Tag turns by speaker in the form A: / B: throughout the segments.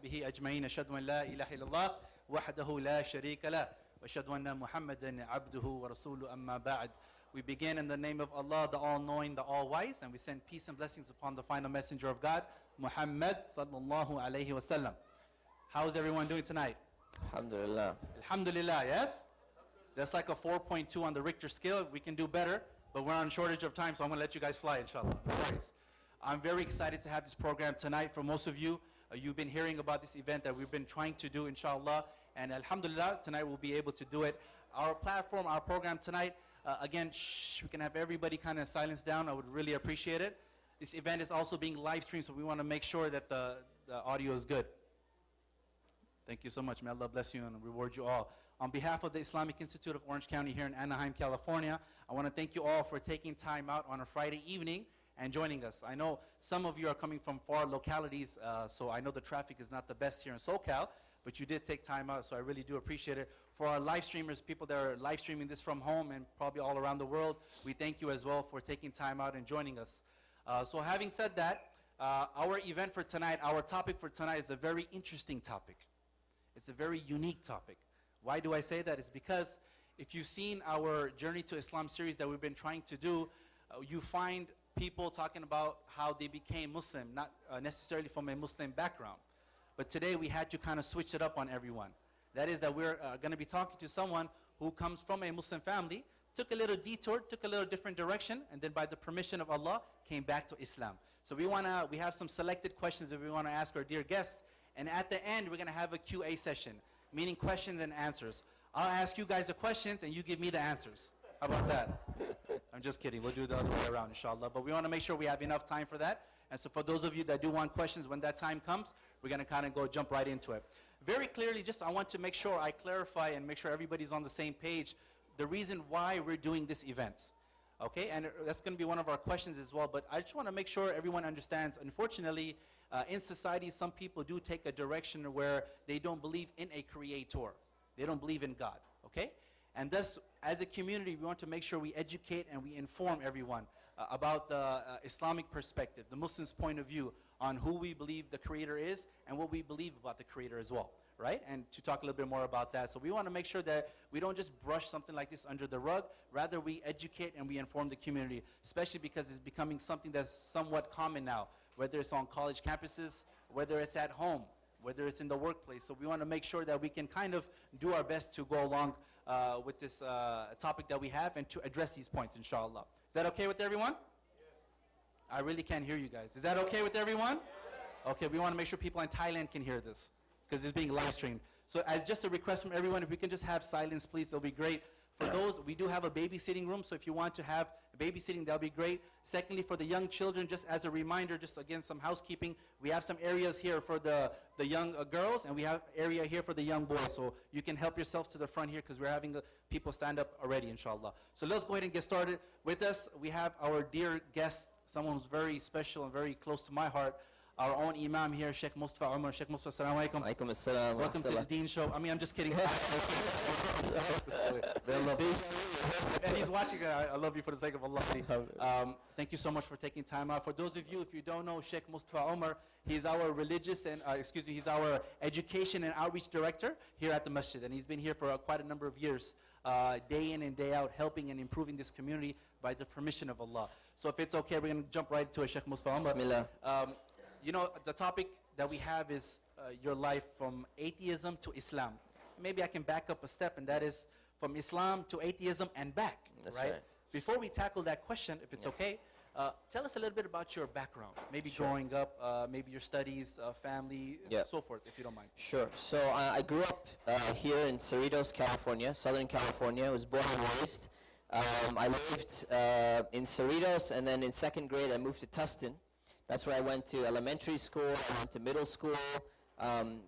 A: به أجمعين أشهد أن لا إله إلا الله وحده لا شريك له وأشهد أن محمدا عبده ورسوله أما بعد. We begin in the name of Allah, the All-Knowing, the All-Wise, and we send peace and blessings upon the final messenger of God, Muhammad sallallahu alayhi wasallam. How's everyone doing tonight?
B: Alhamdulillah.
A: Alhamdulillah, yes? That's like a 4.2 on the Richter scale. We can do better, but we're on shortage of time, so I'm going to let you guys fly, inshallah. No worries. I'm very excited to have this program tonight. For most of you, you've been hearing about this event that we've been trying to do, inshallah, and alhamdulillah, tonight we'll be able to do it. Our platform, our program tonight, again, we can have everybody kind of silence down. I would really appreciate it. This event is also being live streamed, so we want to make sure that the audio is good. Thank you so much. May Allah bless you and reward you all. On behalf of the Islamic Institute of Orange County here in Anaheim, California, I want to thank you all for taking time out on a Friday evening and joining us. I know some of you are coming from far localities, so I know the traffic is not the best here in SoCal, but you did take time out, so I really do appreciate it. For our live streamers, people that are live streaming this from home and probably all around the world, we thank you as well for taking time out and joining us. So having said that, our event for tonight, our topic for tonight is a very interesting topic. It's a very unique topic. Why do I say that? It's because if you've seen our Journey to Islam series that we've been trying to do, you find people talking about how they became Muslim, not necessarily from a Muslim background. But today we had to kind of switch it up on everyone. That is that we're going to be talking to someone who comes from a Muslim family, took a little detour, took a little different direction, and then by the permission of Allah, came back to Islam. So we have some selected questions that we want to ask our dear guests. And at the end, we're going to have a Q&A session, meaning questions and answers. I'll ask you guys the questions, and you give me the answers. How about that? I'm just kidding. We'll do it the other way around, inshallah. But we want to make sure we have enough time for that. And so for those of you that do want questions, when that time comes, we're going to kind of jump right into it. Very clearly, I want to make sure I clarify and make sure everybody's on the same page, the reason why we're doing this event. Okay, and that's going to be one of our questions as well. But I just want to make sure everyone understands, unfortunately, in society, some people do take a direction where they don't believe in a creator. They don't believe in God, okay? And thus, as a community, we want to make sure we educate and we inform everyone about the Islamic perspective, the Muslim's point of view on who we believe the Creator is and what we believe about the Creator as well, right? And to talk a little bit more about that. So we want to make sure that we don't just brush something like this under the rug. Rather, we educate and we inform the community, especially because it's becoming something that's somewhat common now, whether it's on college campuses, whether it's at home, whether it's in the workplace. So we want to make sure that we can kind of do our best to go along with this topic that we have and to address these points, inshallah. Is that okay with everyone? Yes. I really can't hear you guys. Is that okay with everyone? Yes. Okay, we want to make sure people in Thailand can hear this because it's being live streamed. So as just a request from everyone, if we can just have silence, please, it'll be great. For those, we do have a babysitting room, so if you want to have babysitting, that'll be great. Secondly, for the young children, just as a reminder, just again, some housekeeping, we have some areas here for the young girls, and we have area here for the young boys. So you can help yourself to the front here, because we're having the people stand up already, inshallah. So let's go ahead and get started. With us, we have our dear guest, someone who's very special and very close to my heart, our own Imam here, Shaykh Mustafa Umar. Shaykh Mustafa, assalamu alaikum.
B: Alaikum assalam.
A: Welcome to the Deen Show. I mean, I'm just kidding. And he's watching. I love you for the sake of Allah. Thank you so much for taking time out. For those of you, if you don't know Shaykh Mustafa Umar, he's our religious and, he's our education and outreach director here at the masjid. And he's been here for quite a number of years, day in and day out, helping and improving this community by the permission of Allah. So if it's okay, we're going to jump right to it, Shaykh Mustafa Umar.
B: Bismillah.
A: You know, the topic that we have is your life from atheism to Islam. Maybe I can back up a step, and that is from Islam to atheism and back.
B: That's
A: right?
B: right.
A: Before we tackle that question, if it's okay, tell us a little bit about your background. Maybe
B: Sure.
A: growing up, maybe your studies, family,
B: Yeah.
A: so forth, if you don't mind.
B: Sure. So I grew up here in Cerritos, California, Southern California. I was born and raised. I lived in Cerritos, and then in second grade I moved to Tustin. That's where I went to elementary school, I went to middle school,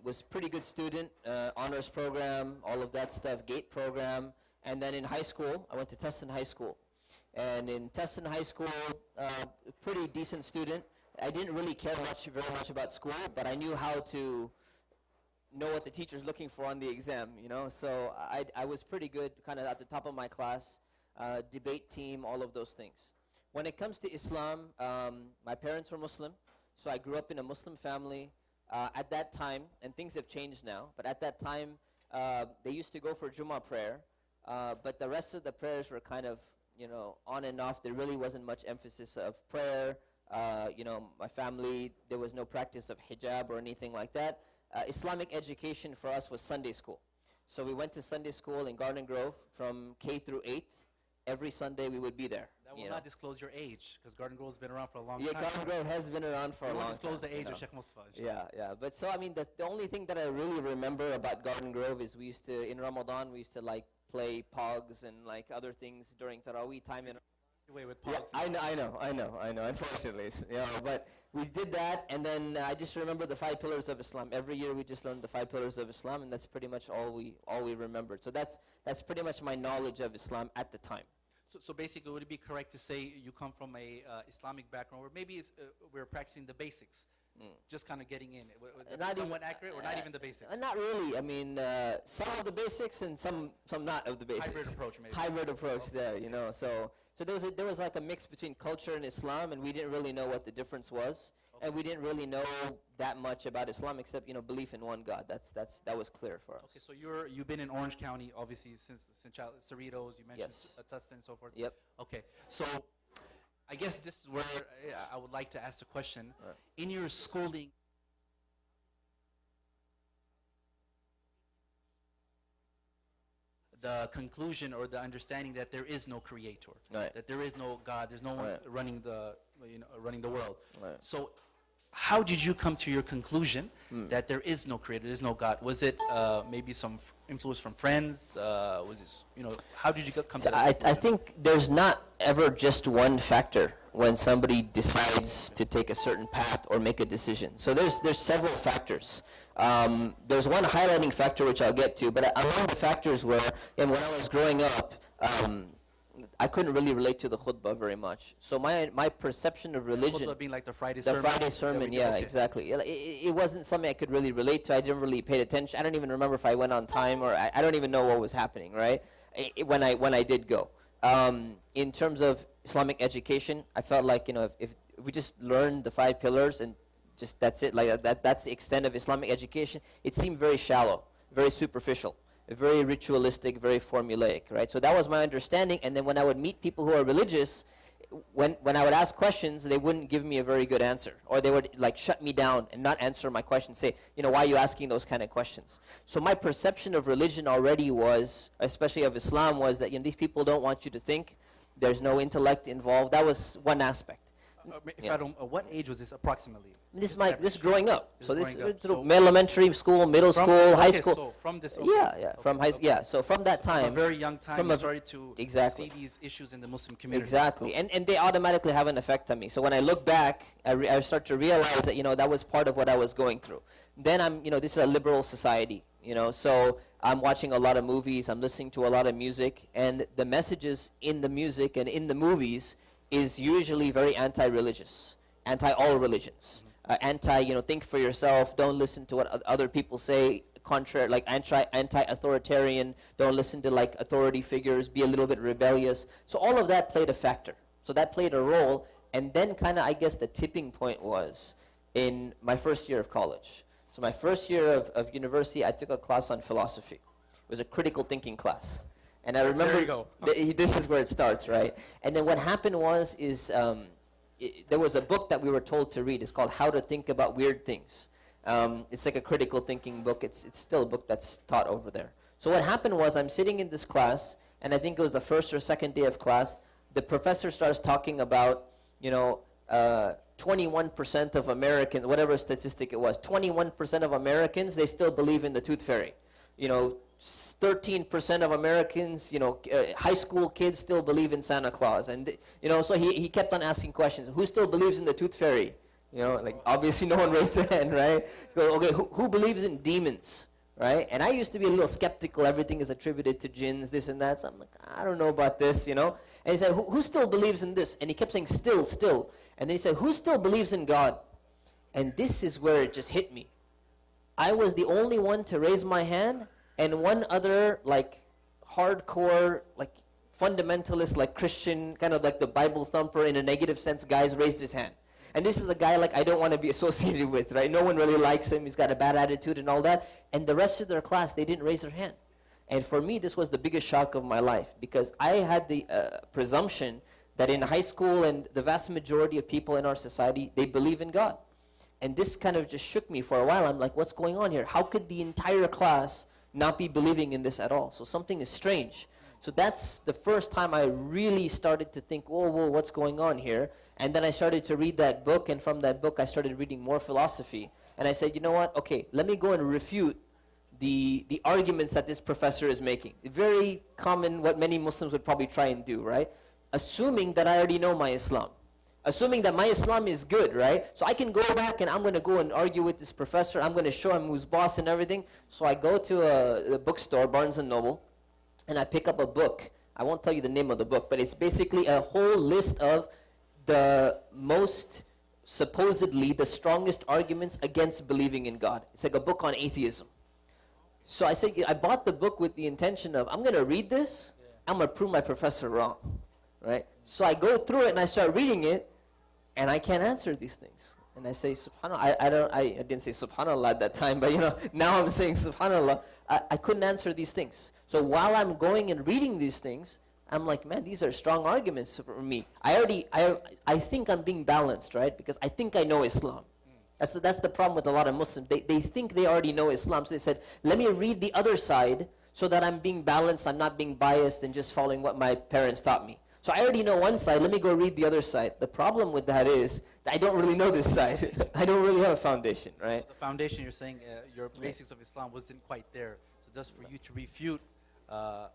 B: was pretty good student, honors program, all of that stuff, GATE program. And then in high school, I went to Tustin High School. And in Tustin High School, pretty decent student. I didn't really care very much about school, but I knew how to know what the teacher's looking for on the exam, you know. So I was pretty good, kind of at the top of my class, debate team, all of those things. When it comes to Islam, my parents were Muslim, so I grew up in a Muslim family. At that time, and things have changed now, but at that time, they used to go for Jummah prayer, but the rest of the prayers were kind of, on and off. There really wasn't much emphasis of prayer. My family, there was no practice of hijab or anything like that. Islamic education for us was Sunday school. So we went to Sunday school in Garden Grove from K through 8. Every Sunday we would be there.
A: That will not disclose your age, because Garden Grove's been around for a long
B: Yeah,
A: time.
B: Garden Grove has been around for a long time.
A: Disclose the age of Shaykh Mustafa.
B: Yeah. But so, I mean, the only thing that I really remember about Garden Grove is we used to, in Ramadan, we used to like play pogs and like other things during Taraweeh time.
A: Away with
B: Yeah,
A: pogs.
B: I know, unfortunately. But we did that, and then I just remember the 5 pillars of Islam. Every year we just learned the 5 pillars of Islam, and that's pretty much all we remembered. So that's pretty much my knowledge of Islam at the time.
A: So basically, would it be correct to say you come from a Islamic background, or maybe we're practicing the basics, just kind of getting in? Would that be somewhat accurate, or not even the basics?
B: Not really. I mean, some of the basics and some not of the basics.
A: Hybrid approach, maybe.
B: Hybrid approach there, So there was like a mix between culture and Islam, and we didn't really know what the difference was, and we didn't really know that much about Islam except belief in one God. That was clear for us.
A: Okay, so you've been in Orange County obviously since Cerritos. You mentioned
B: Yes.
A: Tustin and so forth.
B: Yep.
A: Okay, so I guess this is where I would like to ask the question.
B: Right.
A: In your schooling, the conclusion or the understanding that there is no creator,
B: Right.
A: that there is no God, there's no one
B: Right.
A: running the world.
B: Right.
A: So how did you come to your conclusion that there is no creator, there is no God? Was it maybe some influence from friends? Was it, how did you come to that
B: I
A: conclusion?
B: think there's not ever just one factor when somebody decides to take a certain path or make a decision. So there's several factors. There's one highlighting factor which I'll get to, but among the factors were, and when I was growing up, I couldn't really relate to the khutbah very much. So my perception of religion,
A: Khutbah being like the Friday
B: the
A: sermon.
B: Friday sermon,
A: Yeah,
B: yeah,
A: okay.
B: exactly. It wasn't something I could really relate to. I didn't really pay attention. I don't even remember if I went on time, or I don't even know what was happening, right? When I did go. In terms of Islamic education, I felt like if we just learned the 5 pillars and just that's it, like that's the extent of Islamic education. It seemed very shallow, very superficial, very ritualistic, very formulaic, right? So that was my understanding. And then when I would meet people who are religious, when I would ask questions, they wouldn't give me a very good answer, or they would like shut me down and not answer my questions. Say, why are you asking those kind of questions? So my perception of religion already was, especially of Islam, was that these people don't want you to think. There's no intellect involved. That was one aspect.
A: If I don't, what age was this approximately?
B: This
A: Just average.
B: is growing up.
A: This
B: So
A: is
B: this
A: growing up.
B: through
A: So
B: elementary school, middle
A: from-
B: school, high
A: okay,
B: school.
A: So from this,
B: Yeah, from high school. Yeah, so from that
A: From a
B: time,
A: very young time,
B: from
A: you
B: a-
A: started to
B: exactly.
A: see these issues in the Muslim community.
B: exactly, and they automatically have an effect on me. So when I look back, I start to realize that that was part of what I was going through. Then this is a liberal society, so I'm watching a lot of movies, I'm listening to a lot of music, and the messages in the music and in the movies is usually very anti-religious, anti-all religions, think for yourself, don't listen to what other people say, contrary, like anti-authoritarian, don't listen to like authority figures, be a little bit rebellious. So all of that played a factor. So that played a role, and then kind of, I guess, the tipping point was in my first year of college. So my first year of university, I took a class on philosophy. It was a critical thinking class. And I remember,
A: There you go.
B: This is where it starts, right? And then what happened there was a book that we were told to read. It's called How to Think About Weird Things. It's like a critical thinking book. It's still a book that's taught over there. So what happened was I'm sitting in this class, and I think it was the first or second day of class. The professor starts talking about, 21% of Americans, whatever statistic it was, 21% of Americans, they still believe in the tooth fairy. 13% of Americans, high school kids still believe in Santa Claus. And, so he kept on asking questions. Who still believes in the tooth fairy? Obviously no one raised their hand, right? Go, okay, who believes in demons, right? And I used to be a little skeptical. Everything is attributed to jinns, this and that. So I'm like, I don't know about this, And he said, who still believes in this? And he kept saying, still. And then he said, who still believes in God? And this is where it just hit me. I was the only one to raise my hand, and one other, hardcore, fundamentalist, Christian, kind of like the Bible thumper in a negative sense, guys raised his hand. And this is a guy like I don't want to be associated with, right? No one really likes him. He's got a bad attitude and all that. And the rest of their class, they didn't raise their hand. And for me, this was the biggest shock of my life because I had the presumption that in high school and the vast majority of people in our society, they believe in God. And this kind of just shook me for a while. I'm like, what's going on here? How could the entire class not be believing in this at all? So something is strange. So that's the first time I really started to think, whoa, what's going on here? And then I started to read that book, and from that book I started reading more philosophy. And I said, you know what? Okay, let me go and refute the arguments that this professor is making. Very common, what many Muslims would probably try and do, right? Assuming that I already know my Islam. Assuming that my Islam is good, right? So I can go back and I'm going to go and argue with this professor. I'm going to show him who's boss and everything. So I go to a bookstore, Barnes & Noble, and I pick up a book. I won't tell you the name of the book, but it's basically a whole list of the most, supposedly, the strongest arguments against believing in God. It's like a book on atheism. So I said, I bought the book with the intention of, I'm going to read this, I'm going to prove my professor wrong, right? So I go through it and I start reading it, and I can't answer these things. And I say, SubhanAllah, I didn't say SubhanAllah at that time, but now I'm saying SubhanAllah. I couldn't answer these things. So while I'm going and reading these things, I'm like, man, these are strong arguments for me. I think I'm being balanced, right? Because I think I know Islam. That's the problem with a lot of Muslims. They think they already know Islam. So they said, let me read the other side so that I'm being balanced, I'm not being biased and just following what my parents taught me. So I already know one side, let me go read the other side. The problem with that is that I don't really know this side. I don't really have a foundation, right?
A: The foundation, you're saying, your basics of Islam wasn't quite there. So just for you to refute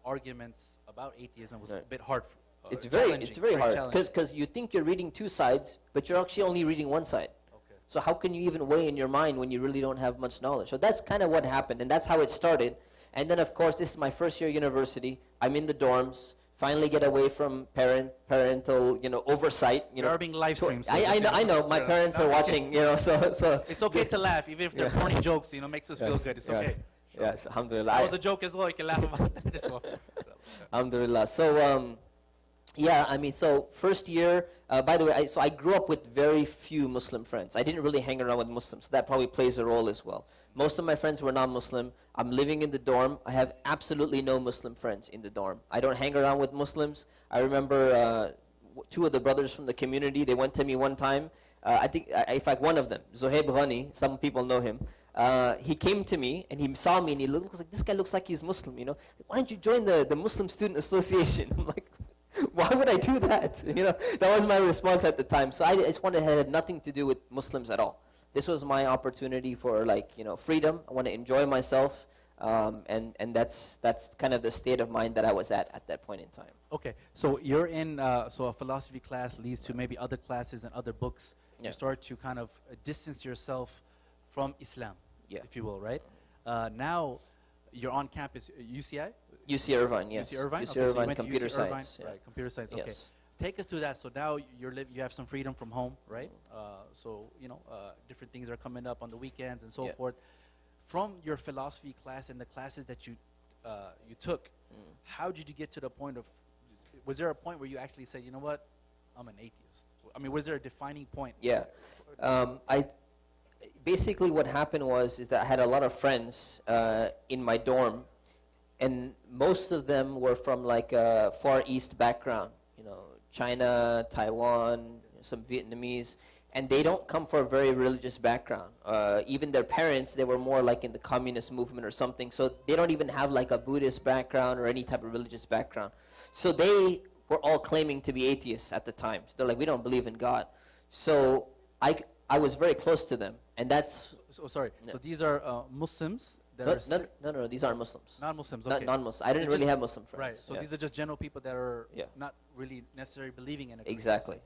A: arguments about atheism was a bit hard.
B: It's very hard because you think you're reading two sides, but you're actually only reading one side.
A: Okay.
B: So how can you even weigh in your mind when you really don't have much knowledge? So that's kind of what happened, and that's how it started. And then, of course, this is my first year university. I'm in the dorms. Finally get away from parental, oversight.
A: You are being live streamed. So
B: I know. My parents are watching, so.
A: It's okay to laugh, even if they're corny jokes, makes us feel good. It's okay.
B: Yes, alhamdulillah.
A: That was a joke as well. You can laugh about that as well.
B: Alhamdulillah. So, so first year, by the way, I grew up with very few Muslim friends. I didn't really hang around with Muslims, so that probably plays a role as well. Most of my friends were non-Muslim. I'm living in the dorm. I have absolutely no Muslim friends in the dorm. I don't hang around with Muslims. I remember two of the brothers from the community, they went to me one time. I think, in fact, one of them, Zohaib Ghani, some people know him. He came to me and he saw me and he looks like, this guy looks like he's Muslim, Why don't you join the Muslim Student Association? I'm like, why would I do that? That was my response at the time. So I just wanted to have nothing to do with Muslims at all. This was my opportunity for freedom. I want to enjoy myself, and that's kind of the state of mind that I was at that point in time.
A: Okay, so you're in so a philosophy class leads to maybe other classes and other books.
B: Yeah.
A: You start to kind of distance yourself from Islam, if you will, right? Now you're on campus, UCI?
B: UC Irvine, yes.
A: UC Irvine,
B: UC
A: okay, so you
B: Irvine,
A: went to
B: computer
A: UC Irvine,
B: science. Yeah.
A: right? Computer science.
B: Yes.
A: Okay. Take us through that. So now you have some freedom from home, right? So different things are coming up on the weekends and so forth. From your philosophy class and the classes that you took, how did you get to the point of? Was there a point where you actually said, you know what, I'm an atheist? I mean, was there a defining point?
B: Yeah. Basically what happened is that I had a lot of friends in my dorm, and most of them were from like a Far East background, China, Taiwan, some Vietnamese, and they don't come from a very religious background. Even their parents, they were more like in the communist movement or something, so they don't even have like a Buddhist background or any type of religious background. So they were all claiming to be atheists at the time. So they're like, we don't believe in God. So I was very close to them, and that's...
A: Sorry, so these are Muslims that
B: No, these aren't Muslims.
A: Non-Muslims, okay.
B: Non-Muslims. I didn't really have Muslim friends.
A: Right, so these are just general people that are not really necessarily believing in it.
B: Exactly.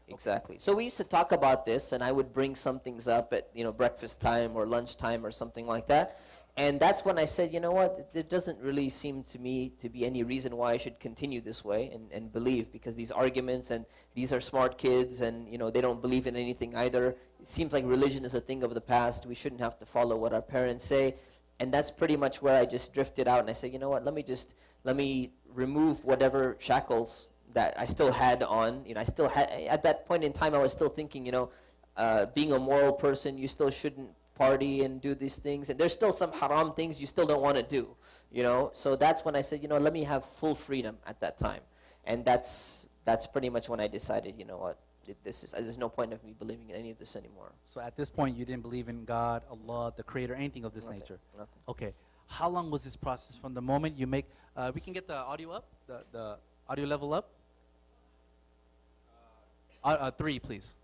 B: So we used to talk about this, and I would bring some things up at breakfast time or lunch time or something like that. And that's when I said, you know what, there doesn't really seem to me to be any reason why I should continue this way and believe, because these arguments, and these are smart kids, and they don't believe in anything either. It seems like religion is a thing of the past. We shouldn't have to follow what our parents say. And that's pretty much where I just drifted out, and I said, you know what, let me remove whatever shackles that I still had on. I still had, at that point in time, I was still thinking, being a moral person, you still shouldn't party and do these things, and there's still some haram things you still don't want to do, you know. So that's when I said, you know, let me have full freedom at that time, and that's pretty much when I decided, you know what, there's no point of me believing in any of this anymore.
A: So at this point, you didn't believe in God, Allah, the Creator, anything of this
B: Nothing,
A: nature.
B: nothing.
A: Okay. How long was this process from the moment you make? We can get the audio up, the audio level up. 3, please.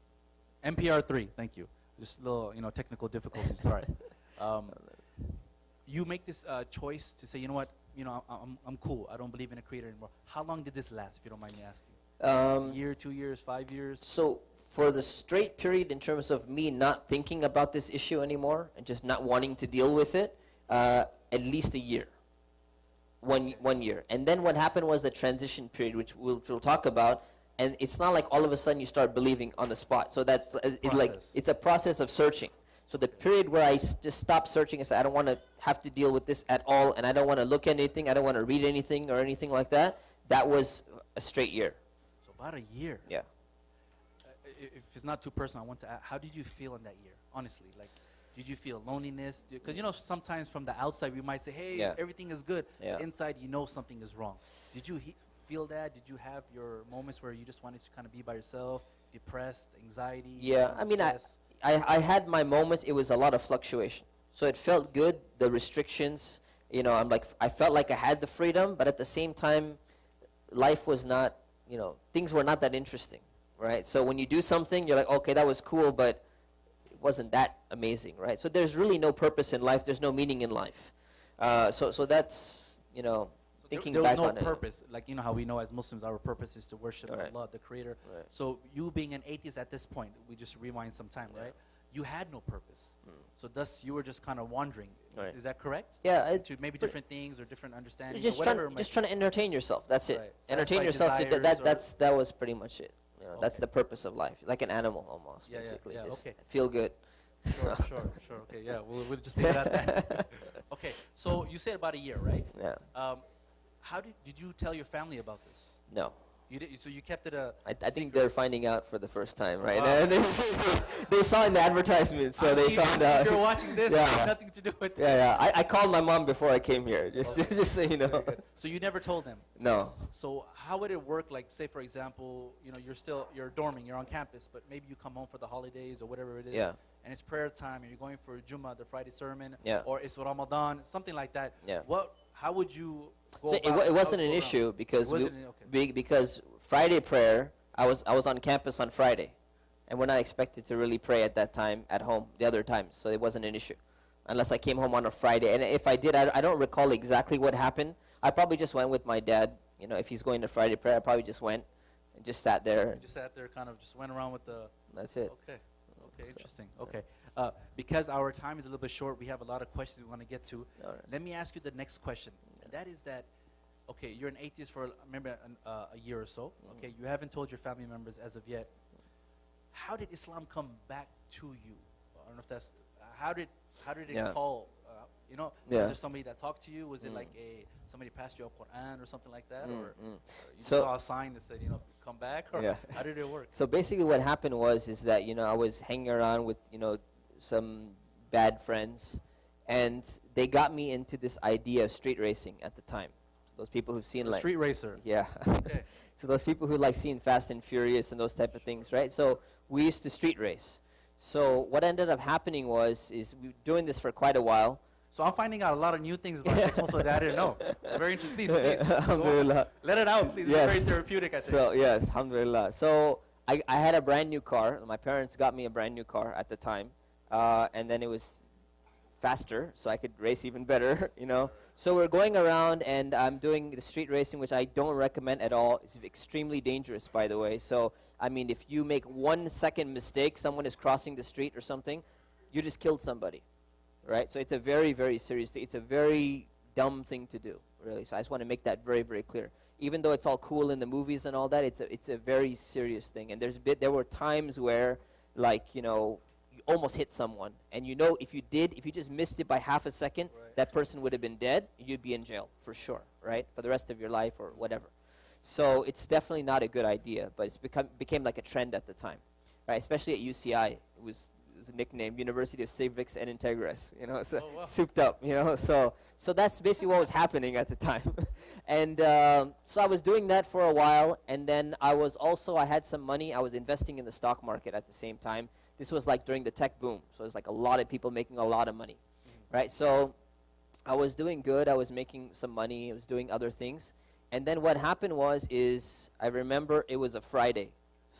A: NPR 3. Thank you. Just a little, you know, technical difficulties. Sorry. You make this choice to say, you know what, you know, I'm cool. I don't believe in a creator anymore. How long did this last, if you don't mind me asking? A year, 2 years, 5 years?
B: So for the straight period, in terms of me not thinking about this issue anymore and just not wanting to deal with it, at least a year. One year. And then what happened was the transition period, which we'll talk about. And it's not like all of a sudden you start believing on the spot. So that's it's a process of searching. So the period where I just stopped searching and said, I don't want to have to deal with this at all, and I don't want to look at anything, I don't want to read anything or anything like that, that was a straight year.
A: So about a year.
B: Yeah.
A: If it's not too personal, I want to ask, how did you feel in that year, honestly? Like, did you feel loneliness? Because, you know, sometimes from the outside we might say, hey,
B: Yeah.
A: everything is good.
B: Yeah.
A: Inside, you know something is wrong. Did you feel that? Did you have your moments where you just wanted to kind of be by yourself, depressed, anxiety?
B: Yeah, I mean, I had my moments. It was a lot of fluctuation. So it felt good, the restrictions. You know, I felt like I had the freedom, but at the same time, life was not, you know, things were not that interesting, right? So when you do something, you're like, okay, that was cool, but it wasn't that amazing, right? So there's really no purpose in life. There's no meaning in life. So that's, you know, thinking
A: there
B: back
A: was
B: on
A: no
B: it.
A: purpose. Like, you know how we know as Muslims our purpose is to worship
B: Right.
A: Allah, the Creator.
B: Right.
A: So you being an atheist at this point, we just rewind some time,
B: Yeah.
A: right? You had no purpose.
B: Mm.
A: So thus you were just kind of wandering.
B: Right.
A: Is that correct?
B: Yeah,
A: To maybe
B: but-
A: different things or different understandings
B: just
A: or whatever.
B: trying, just trying to entertain yourself. That's it.
A: Right.
B: Entertain
A: Satisfy
B: yourself.
A: desires or-
B: That was pretty much it. You know, That's
A: Okay.
B: the purpose of life, like an animal almost,
A: Yeah, yeah,
B: basically.
A: yeah,
B: Just
A: okay.
B: feel good.
A: Sure. Okay, yeah, we'll just leave it at that. Okay, so you said about a year, right?
B: Yeah.
A: How did you tell your family about this?
B: No.
A: You did, so you kept it a
B: I think
A: secret?
B: they're finding out for the first time, right?
A: Wow.
B: And they saw in the advertisement, so they found out.
A: If you're watching this,
B: Yeah.
A: it has nothing to do with
B: Yeah. I called my mom before I came here, just
A: Okay.
B: just so you know.
A: Very good. So you never told them.
B: No.
A: So how would it work? Like, say for example, you know, you're dorming, you're on campus, but maybe you come home for the holidays or whatever it is.
B: Yeah.
A: And it's prayer time, and you're going for Jummah, the Friday sermon.
B: Yeah.
A: Or it's Ramadan, something like that.
B: Yeah.
A: How would you go
B: So
A: about
B: it
A: how
B: wasn't
A: to
B: an
A: go around?
B: issue because
A: It wasn't okay.
B: because Friday prayer, I was on campus on Friday, and we're not expected to really pray at that time at home the other times, so it wasn't an issue, unless I came home on a Friday. And if I did, I don't recall exactly what happened. I probably just went with my dad. You know, if he's going to Friday prayer, I probably just went and just sat there.
A: You just sat there, kind of just went around with the.
B: That's it.
A: Okay. Okay.
B: So,
A: Interesting. Okay. Because our time is a little bit short, we have a lot of questions we want to get to.
B: All right.
A: Let me ask you the next question. And that is that, okay, you're an atheist for maybe a year or so. Okay, you haven't told your family members as of yet. How did Islam come back to you? I don't know if that's how did it
B: Yeah.
A: call? You know,
B: Yeah.
A: was there somebody that talked to you? Was it
B: Mm.
A: like somebody passed you a Quran or something like that,
B: Mm,
A: or
B: mm.
A: you
B: So-
A: saw a sign that said, you know, come back, or
B: Yeah.
A: how did it work?
B: So basically what happened is that, you know, I was hanging around with, you know, some bad friends, and they got me into this idea of street racing at the time. Those people who've seen
A: A
B: like
A: street racer.
B: yeah.
A: Okay.
B: So those people who like seeing Fast and Furious and those type of things, right? So we used to street race. So what ended up happening is we were doing this for quite a while.
A: So I'm finding out a lot of new things about Shaykh Mustafa that I didn't know. Very interesting. Please, go on.
B: Alhamdulillah.
A: Let it out, please.
B: Yes.
A: It's very therapeutic, I think.
B: So yes, alhamdulillah. So I had a brand new car. My parents got me a brand new car at the time, and then it was faster, so I could race even better, you know. So we're going around, and I'm doing the street racing, which I don't recommend at all. It's extremely dangerous, by the way. So I mean, if you make 1 second mistake, someone is crossing the street or something, you just killed somebody, right? So it's a very, very serious thing. It's a very dumb thing to do, really. So I just want to make that very, very clear. Even though it's all cool in the movies and all that, it's a very serious thing. And there were times where, like, you know, you almost hit someone, and you know if you just missed it by half a second,
A: Right.
B: that person would have been dead. You'd be in jail for sure, right, for the rest of your life or whatever. So it's definitely not a good idea, but it's became like a trend at the time. right? Especially at UCI, it was a nickname, University of Civics and Integris, you know, so
A: Oh, wow.
B: souped up, you know. So that's basically what was happening at the time. And so I was doing that for a while, and then I had some money. I was investing in the stock market at the same time. This was like during the tech boom, so there's like a lot of people making a lot of money, right? So I was doing good. I was making some money. I was doing other things. And then what happened is I remember it was a Friday,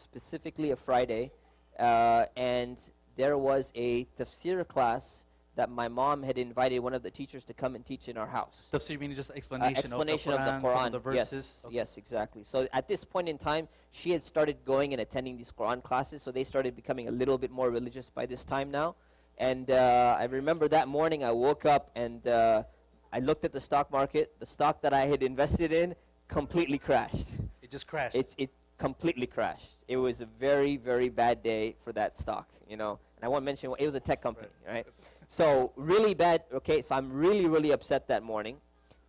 B: specifically a Friday, and there was a tafsir class that my mom had invited one of the teachers to come and teach in our house.
A: Tafsir meaning just explanation
B: Explanation
A: of the Quran, some
B: Quran.
A: of the verses.
B: Yes, yes, exactly. So at this point in time, she had started going and attending these Quran classes, so they started becoming a little bit more religious by this time now. And I remember that morning I woke up and I looked at the stock market. The stock that I had invested in completely crashed.
A: It just crashed.
B: It completely crashed. It was a very, very bad day for that stock, you know. And I won't mention it was a tech company, right? So really bad. Okay, so I'm really, really upset that morning.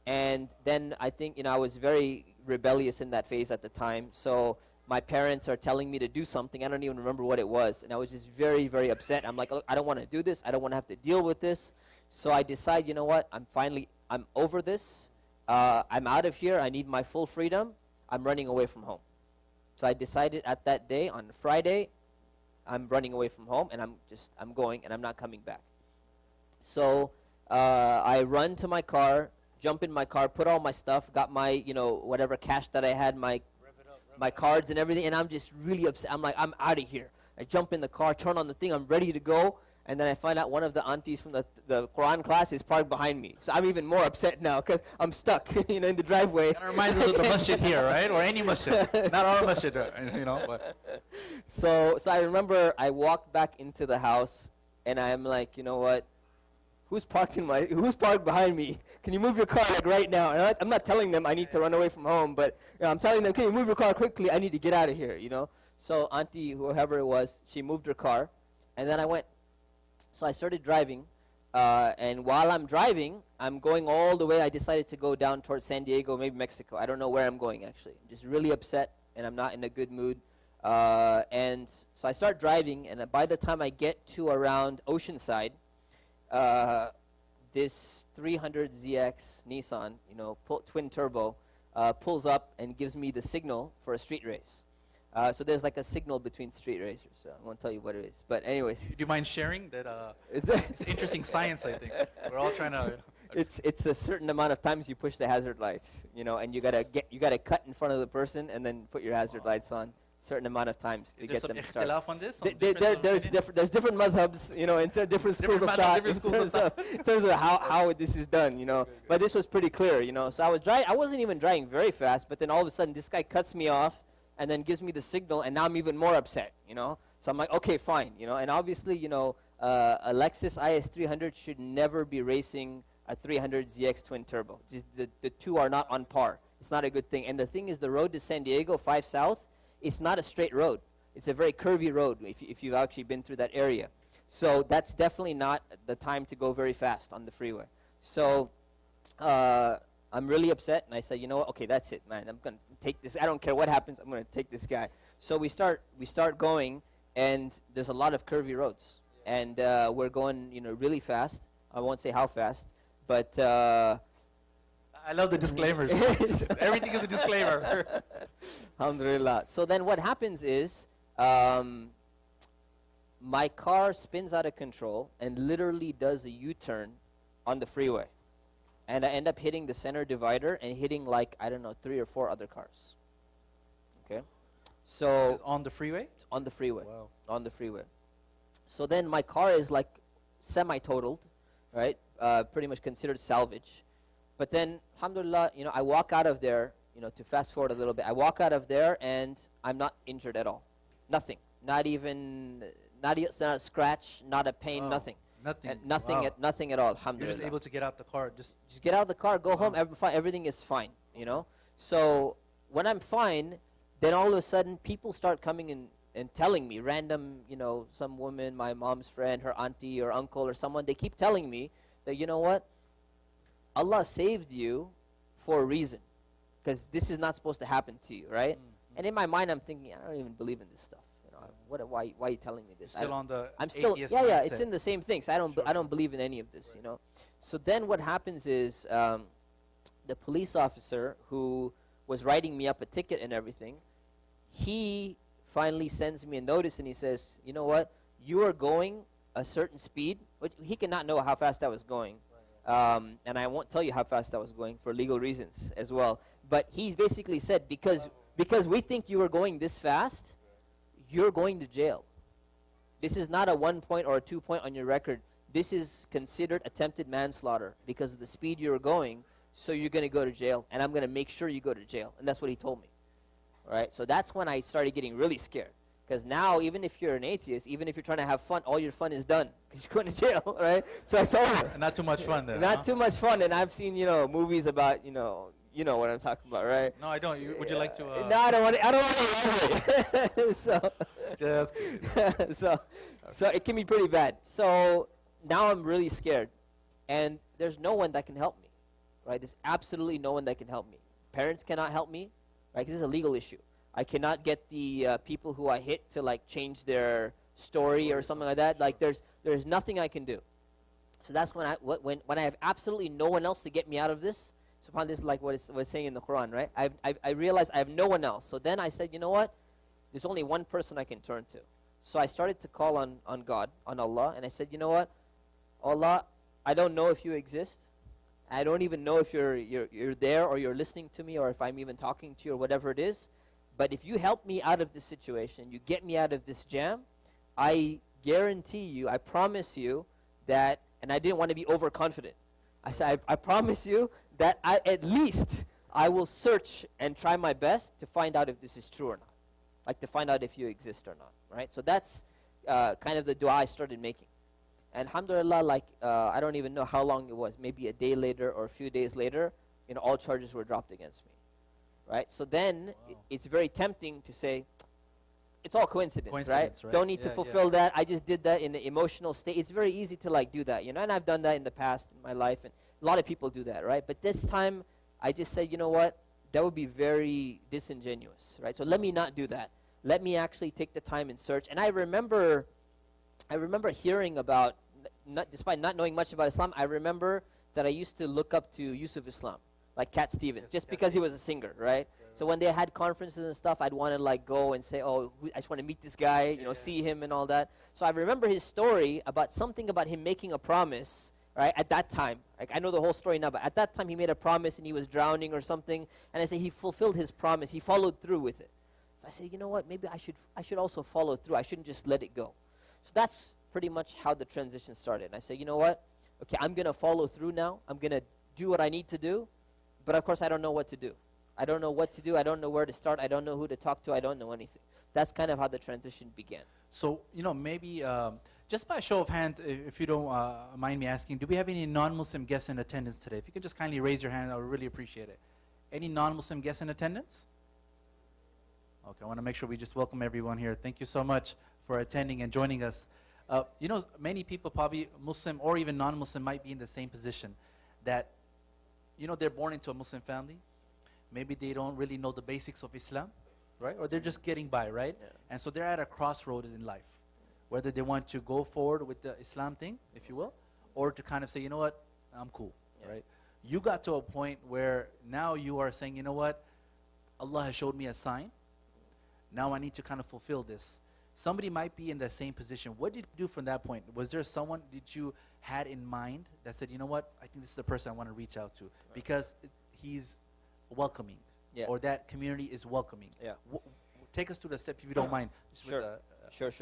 B: And then I think, you know, I was very rebellious in that phase at the time. So my parents are telling me to do something. I don't even remember what it was. And I was just very, very upset. I'm like, look, I don't want to do this. I don't want to have to deal with this. So I decide, you know what, I'm over this. I'm out of here. I need my full freedom. I'm running away from home. So I decided at that day, on Friday, I'm running away from home, and I'm going, and I'm not coming back. So I run to my car, jump in my car, put all my stuff, got my, you know, whatever cash that I had, my cards and everything, and I'm just really upset. I'm like, I'm out of here. I jump in the car, turn on the thing, I'm ready to go, and then I find out one of the aunties from the Quran class is parked behind me. So I'm even more upset now because I'm stuck, you know, in the driveway.
A: Kind of reminds us of the masjid here, right? Or any masjid. Not our masjid, you know. But.
B: So I remember I walked back into the house, and I'm like, you know what? Who's parked behind me? Can you move your car like right now? And I'm not telling them I need to run away from home, but you know, I'm telling them, can you move your car quickly? I need to get out of here, you know. So auntie, whoever it was, she moved her car, and then I went. So I started driving, and while I'm driving, I'm going all the way. I decided to go down towards San Diego, maybe Mexico. I don't know where I'm going, actually. I'm just really upset, and I'm not in a good mood. And so I start driving, and by the time I get to around Oceanside, this 300ZX Nissan, you know, twin turbo, pulls up and gives me the signal for a street race. So there's like a signal between street racers. So I won't tell you what it is. But anyways.
A: Do you mind sharing that? It's interesting science, I think. We're all trying to.
B: It's a certain amount of times you push the hazard lights, you know, and you gotta cut in front of the person and then put your hazard lights on. Certain amount of times to get them to start.
A: On this?
B: There's different madhabs, you know, in different schools of thought in terms of how this is done, you know. But this was pretty clear, you know. So I wasn't even driving very fast, but then all of a sudden this guy cuts me off and then gives me the signal, and now I'm even more upset, you know. So I'm like, okay, fine, you know. And obviously, you know, a Lexus IS300 should never be racing a 300ZX twin turbo. Just the two are not on par. It's not a good thing. And the thing is, the road to San Diego 5 South, it's not a straight road. It's a very curvy road if you've actually been through that area. So that's definitely not the time to go very fast on the freeway. So I'm really upset, and I said, you know what? Okay, that's it, man. I'm going to take this. I don't care what happens. I'm going to take this guy. So we start going, and there's a lot of curvy roads. And we're going, you know, really fast. I won't say how fast, but...
A: I love the disclaimers. Everything is a disclaimer.
B: Alhamdulillah. So then what happens is my car spins out of control and literally does a U-turn on the freeway. And I end up hitting the center divider and hitting like, I don't know, 3 or 4 other cars. Okay? So...
A: This is on the freeway?
B: It's on the freeway.
A: Wow.
B: On the freeway. So then my car is like semi-totaled, right? Pretty much considered salvage. But then, alhamdulillah, you know, I walk out of there, you know, to fast forward a little bit. I walk out of there and I'm not injured at all. Nothing. Not a scratch, not a pain,
A: Wow.
B: nothing.
A: Nothing.
B: And nothing,
A: Wow.
B: nothing at all,
A: You're
B: alhamdulillah.
A: just able to get out the car. Just
B: Get out of the car, go
A: Wow.
B: home, everything is fine, you know. So when I'm fine, then all of a sudden people start coming in and telling me, random, you know, some woman, my mom's friend, her auntie or uncle or someone, they keep telling me that, you know what, Allah saved you for a reason, because this is not supposed to happen to you, right?
A: Mm-hmm.
B: And in my mind, I'm thinking, I don't even believe in this stuff. You know, why are you telling me this?
A: Still on the
B: I'm still,
A: atheist
B: yeah,
A: mindset.
B: it's in the same thing. So I don't believe in any of this, you know. So then what happens is the police officer who was writing me up a ticket and everything, he finally sends me a notice and he says, you know what, you are going a certain speed, which he cannot know how fast I was going. And I won't tell you how fast I was going for legal reasons as well. But he's basically said, because we think you are going this fast, you're going to jail. This is not a 1 point or a 2 point on your record. This is considered attempted manslaughter because of the speed you're going, so you're going to go to jail, and I'm going to make sure you go to jail. And that's what he told me. All right? So that's when I started getting really scared. Because now, even if you're an atheist, even if you're trying to have fun, all your fun is done because you're going to jail, right? So it's over.
A: Not too much fun there.
B: Not too much fun. And I've seen, movies about, you know what I'm talking about, right?
A: No, I don't. Would you like to?
B: No, I don't want to elaborate.
A: Just kidding.
B: So it can be pretty bad. So now I'm really scared, and there's no one that can help me, right? There's absolutely no one that can help me. Parents cannot help me, right? 'Cause this is a legal issue. I cannot get the people who I hit to like change their story or something like that. Like there's nothing I can do. So that's when I have absolutely no one else to get me out of this. SubhanAllah, this is like what it's saying in the Quran, right? I realized I have no one else. So then I said, you know what? There's only one person I can turn to. So I started to call on God, on Allah, and I said, you know what? Allah, I don't know if you exist. I don't even know if you're there or you're listening to me or if I'm even talking to you or whatever it is. But if you help me out of this situation, you get me out of this jam, I guarantee you, I promise you that, and I didn't want to be overconfident. I said, I promise you that at least I will search and try my best to find out if this is true or not. Like to find out if you exist or not, right? So that's kind of the dua I started making. And alhamdulillah, like, I don't even know how long it was, maybe a day later or a few days later, all charges were dropped against me. Right? So then it's very tempting to say, it's all coincidence, right? Don't need to fulfill that. I just did that in an emotional state. It's very easy to like do that, and I've done that in the past in my life, and a lot of people do that, right? But this time, I just said, you know what? That would be very disingenuous, right? So let me not do that. Let me actually take the time and search. And I remember hearing about, despite not knowing much about Islam, I remember that I used to look up to Yusuf Islam, like Cat Stevens, just because he was a singer, right? So when they had conferences and stuff, I'd want to like go and say, I just want to meet this guy, see him and all that. So I remember his story about something about him making a promise, right, at that time. Like I know the whole story now, but at that time he made a promise and he was drowning or something. And I said he fulfilled his promise. He followed through with it. So I said, you know what, maybe I should also follow through. I shouldn't just let it go. So that's pretty much how the transition started. And I said, you know what, okay, I'm going to follow through now. I'm going to do what I need to do. But of course, I don't know what to do. I don't know what to do. I don't know where to start. I don't know who to talk to. I don't know anything. That's kind of how the transition began.
A: So, maybe just by a show of hands, if you don't mind me asking, do we have any non-Muslim guests in attendance today? If you could just kindly raise your hand, I would really appreciate it. Any non-Muslim guests in attendance? Okay, I want to make sure we just welcome everyone here. Thank you so much for attending and joining us. Many people, probably Muslim or even non-Muslim, might be in the same position that they're born into a Muslim family. Maybe they don't really know the basics of Islam, right? Or they're just getting by, right?
B: Yeah.
A: And so they're at a crossroad in life, whether they want to go forward with the Islam thing, if you will, or to kind of say, you know what, I'm cool, right? You got to a point where now you are saying, you know what, Allah has showed me a sign. Now I need to kind of fulfill this. Somebody might be in the same position. What did you do from that point? Was there someone that you had in mind that said, you know what, I think this is the person I want to reach out to because he's welcoming, or that community is welcoming? Take us through the steps if you don't mind.
B: Sure.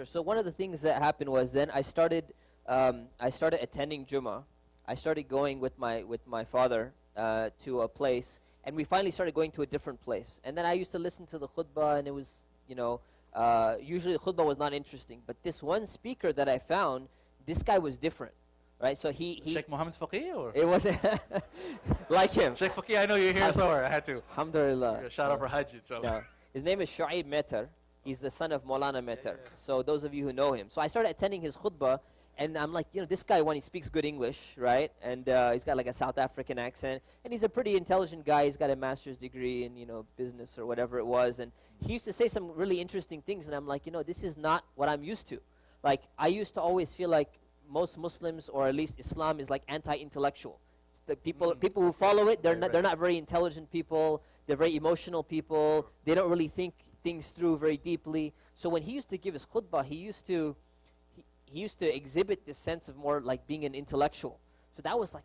B: So one of the things that happened was then I started attending Jummah. I started going with my father to a place, and we finally started going to a different place. And then I used to listen to the khutbah, and it was, usually the khutbah was not interesting. But this one speaker that I found, this guy was different. Right, so he
A: Shaykh Muhammad Faqih, or
B: it wasn't like him.
A: Shaykh Faqih, I know you're here somewhere. I had to.
B: Alhamdulillah.
A: Shout out for Hajj, inshallah.
B: No. His name is Shu'aib Metar. He's the son of Maulana Metar. So those of you who know him. So I started attending his khutbah, And I'm like, this guy, when he speaks good English, right? And he's got like a South African accent. And he's a pretty intelligent guy. He's got a master's degree in, business or whatever it was. And he used to say some really interesting things. And I'm like, this is not what I'm used to. Like, I used to always feel like most Muslims, or at least Islam, is like anti-intellectual. The people who follow it, they're not very intelligent people. They're very emotional people. They don't really think things through very deeply. So when he used to give his khutbah, he used to exhibit this sense of more like being an intellectual. So that was like,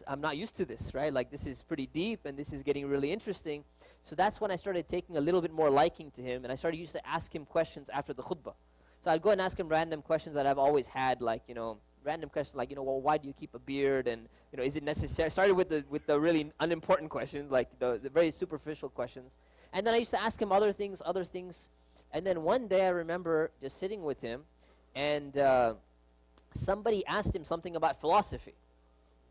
B: I'm not used to this, right? Like, this is pretty deep, and this is getting really interesting. So that's when I started taking a little bit more liking to him, and I used to ask him questions after the khutbah. So I'd go and ask him random questions that I've always had, like, random questions like, well, why do you keep a beard? And, is it necessary? I started with the really unimportant questions, like the very superficial questions. And then I used to ask him other things. And then one day I remember just sitting with him, and somebody asked him something about philosophy,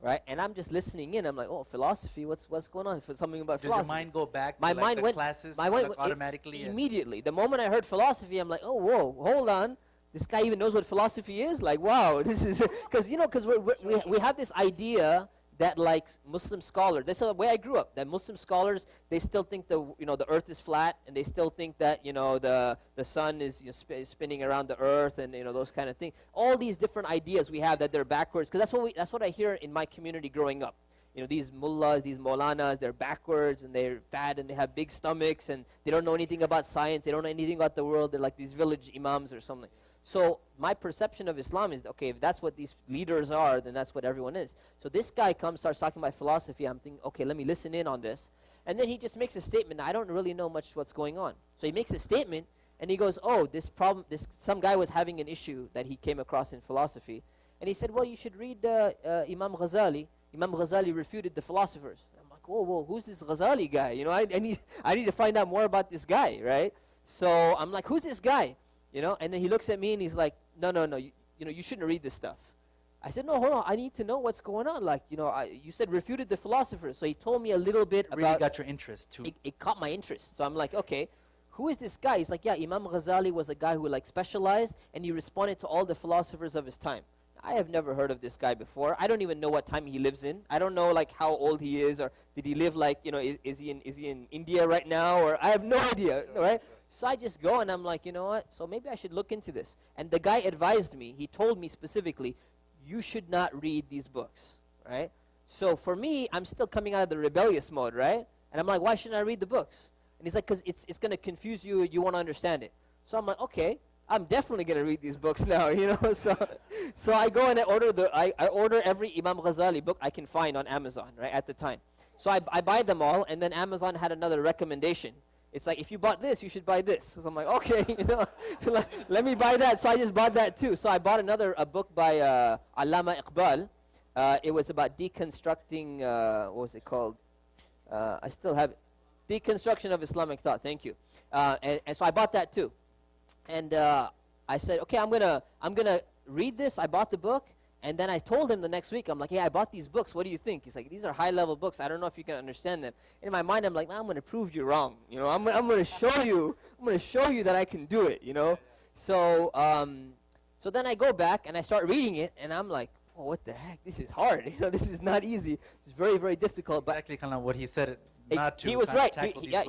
B: right? And I'm just listening in. I'm like, oh, philosophy? What's going on? Something about philosophy.
A: Does your mind go back to
B: my
A: like
B: mind
A: the
B: went,
A: classes
B: my mind
A: like automatically?
B: immediately. The moment I heard philosophy, I'm like, oh, whoa, hold on. This guy even knows what philosophy is? Like, wow, this is, because we have this idea that like Muslim scholars, this is the way I grew up, that Muslim scholars, they still think the earth is flat, and they still think that, the sun is spinning around the earth, and, those kind of things. All these different ideas we have that they're backwards, because that's what I hear in my community growing up. These mullahs, these maulanas, they're backwards, and they're fat, and they have big stomachs, and they don't know anything about science, they don't know anything about the world, they're like these village imams or something. So my perception of Islam is, okay, if that's what these leaders are, then that's what everyone is. So this guy starts talking about philosophy. I'm thinking, okay, let me listen in on this. And then he just makes a statement. I don't really know much what's going on. So he makes a statement, and he goes, oh, some guy was having an issue that he came across in philosophy. And he said, well, you should read Imam Ghazali. Imam Ghazali refuted the philosophers. I'm like, whoa, who's this Ghazali guy? I need to find out more about this guy, right? So I'm like, who's this guy? And then he looks at me and he's like, no, you shouldn't read this stuff. I said, no, hold on, I need to know what's going on. Like, you said refuted the philosophers. So he told me a little bit about.
A: Really got your interest too.
B: It caught my interest. So I'm like, okay, who is this guy? He's like, yeah, Imam Ghazali was a guy who like specialized, and he responded to all the philosophers of his time. I have never heard of this guy before. I don't even know what time he lives in. I don't know like how old he is, or did he live like, is he in India right now, or I have no idea, right? So I just go and I'm like, you know what? So maybe I should look into this. And the guy advised me. He told me specifically, you should not read these books, right? So for me, I'm still coming out of the rebellious mode, right? And I'm like, why shouldn't I read the books? And he's like, because it's going to confuse you. You won't understand it. So I'm like, okay, I'm definitely going to read these books now, So I go and I order every Imam Ghazali book I can find on Amazon, right, at the time. So I buy them all, and then Amazon had another recommendation. It's like, if you bought this, you should buy this. So I'm like, okay, so let me buy that. So I just bought that too. So I bought a book by Allama Iqbal. It was about deconstructing, what was it called? I still have it. Deconstruction of Islamic Thought. Thank you. And so I bought that too. And I said, okay, I'm gonna read this. I bought the book. And then I told him the next week, I'm like, hey, I bought these books. What do you think? He's like, these are high-level books. I don't know if you can understand them. In my mind, I'm like, I'm going to prove you wrong. I'm going to show you. I'm going to show you that I can do it. So then I go back and I start reading it, and I'm like, oh, what the heck? This is hard. This is not easy. It's very, very difficult. But
A: exactly kind of what he said.
B: He was right.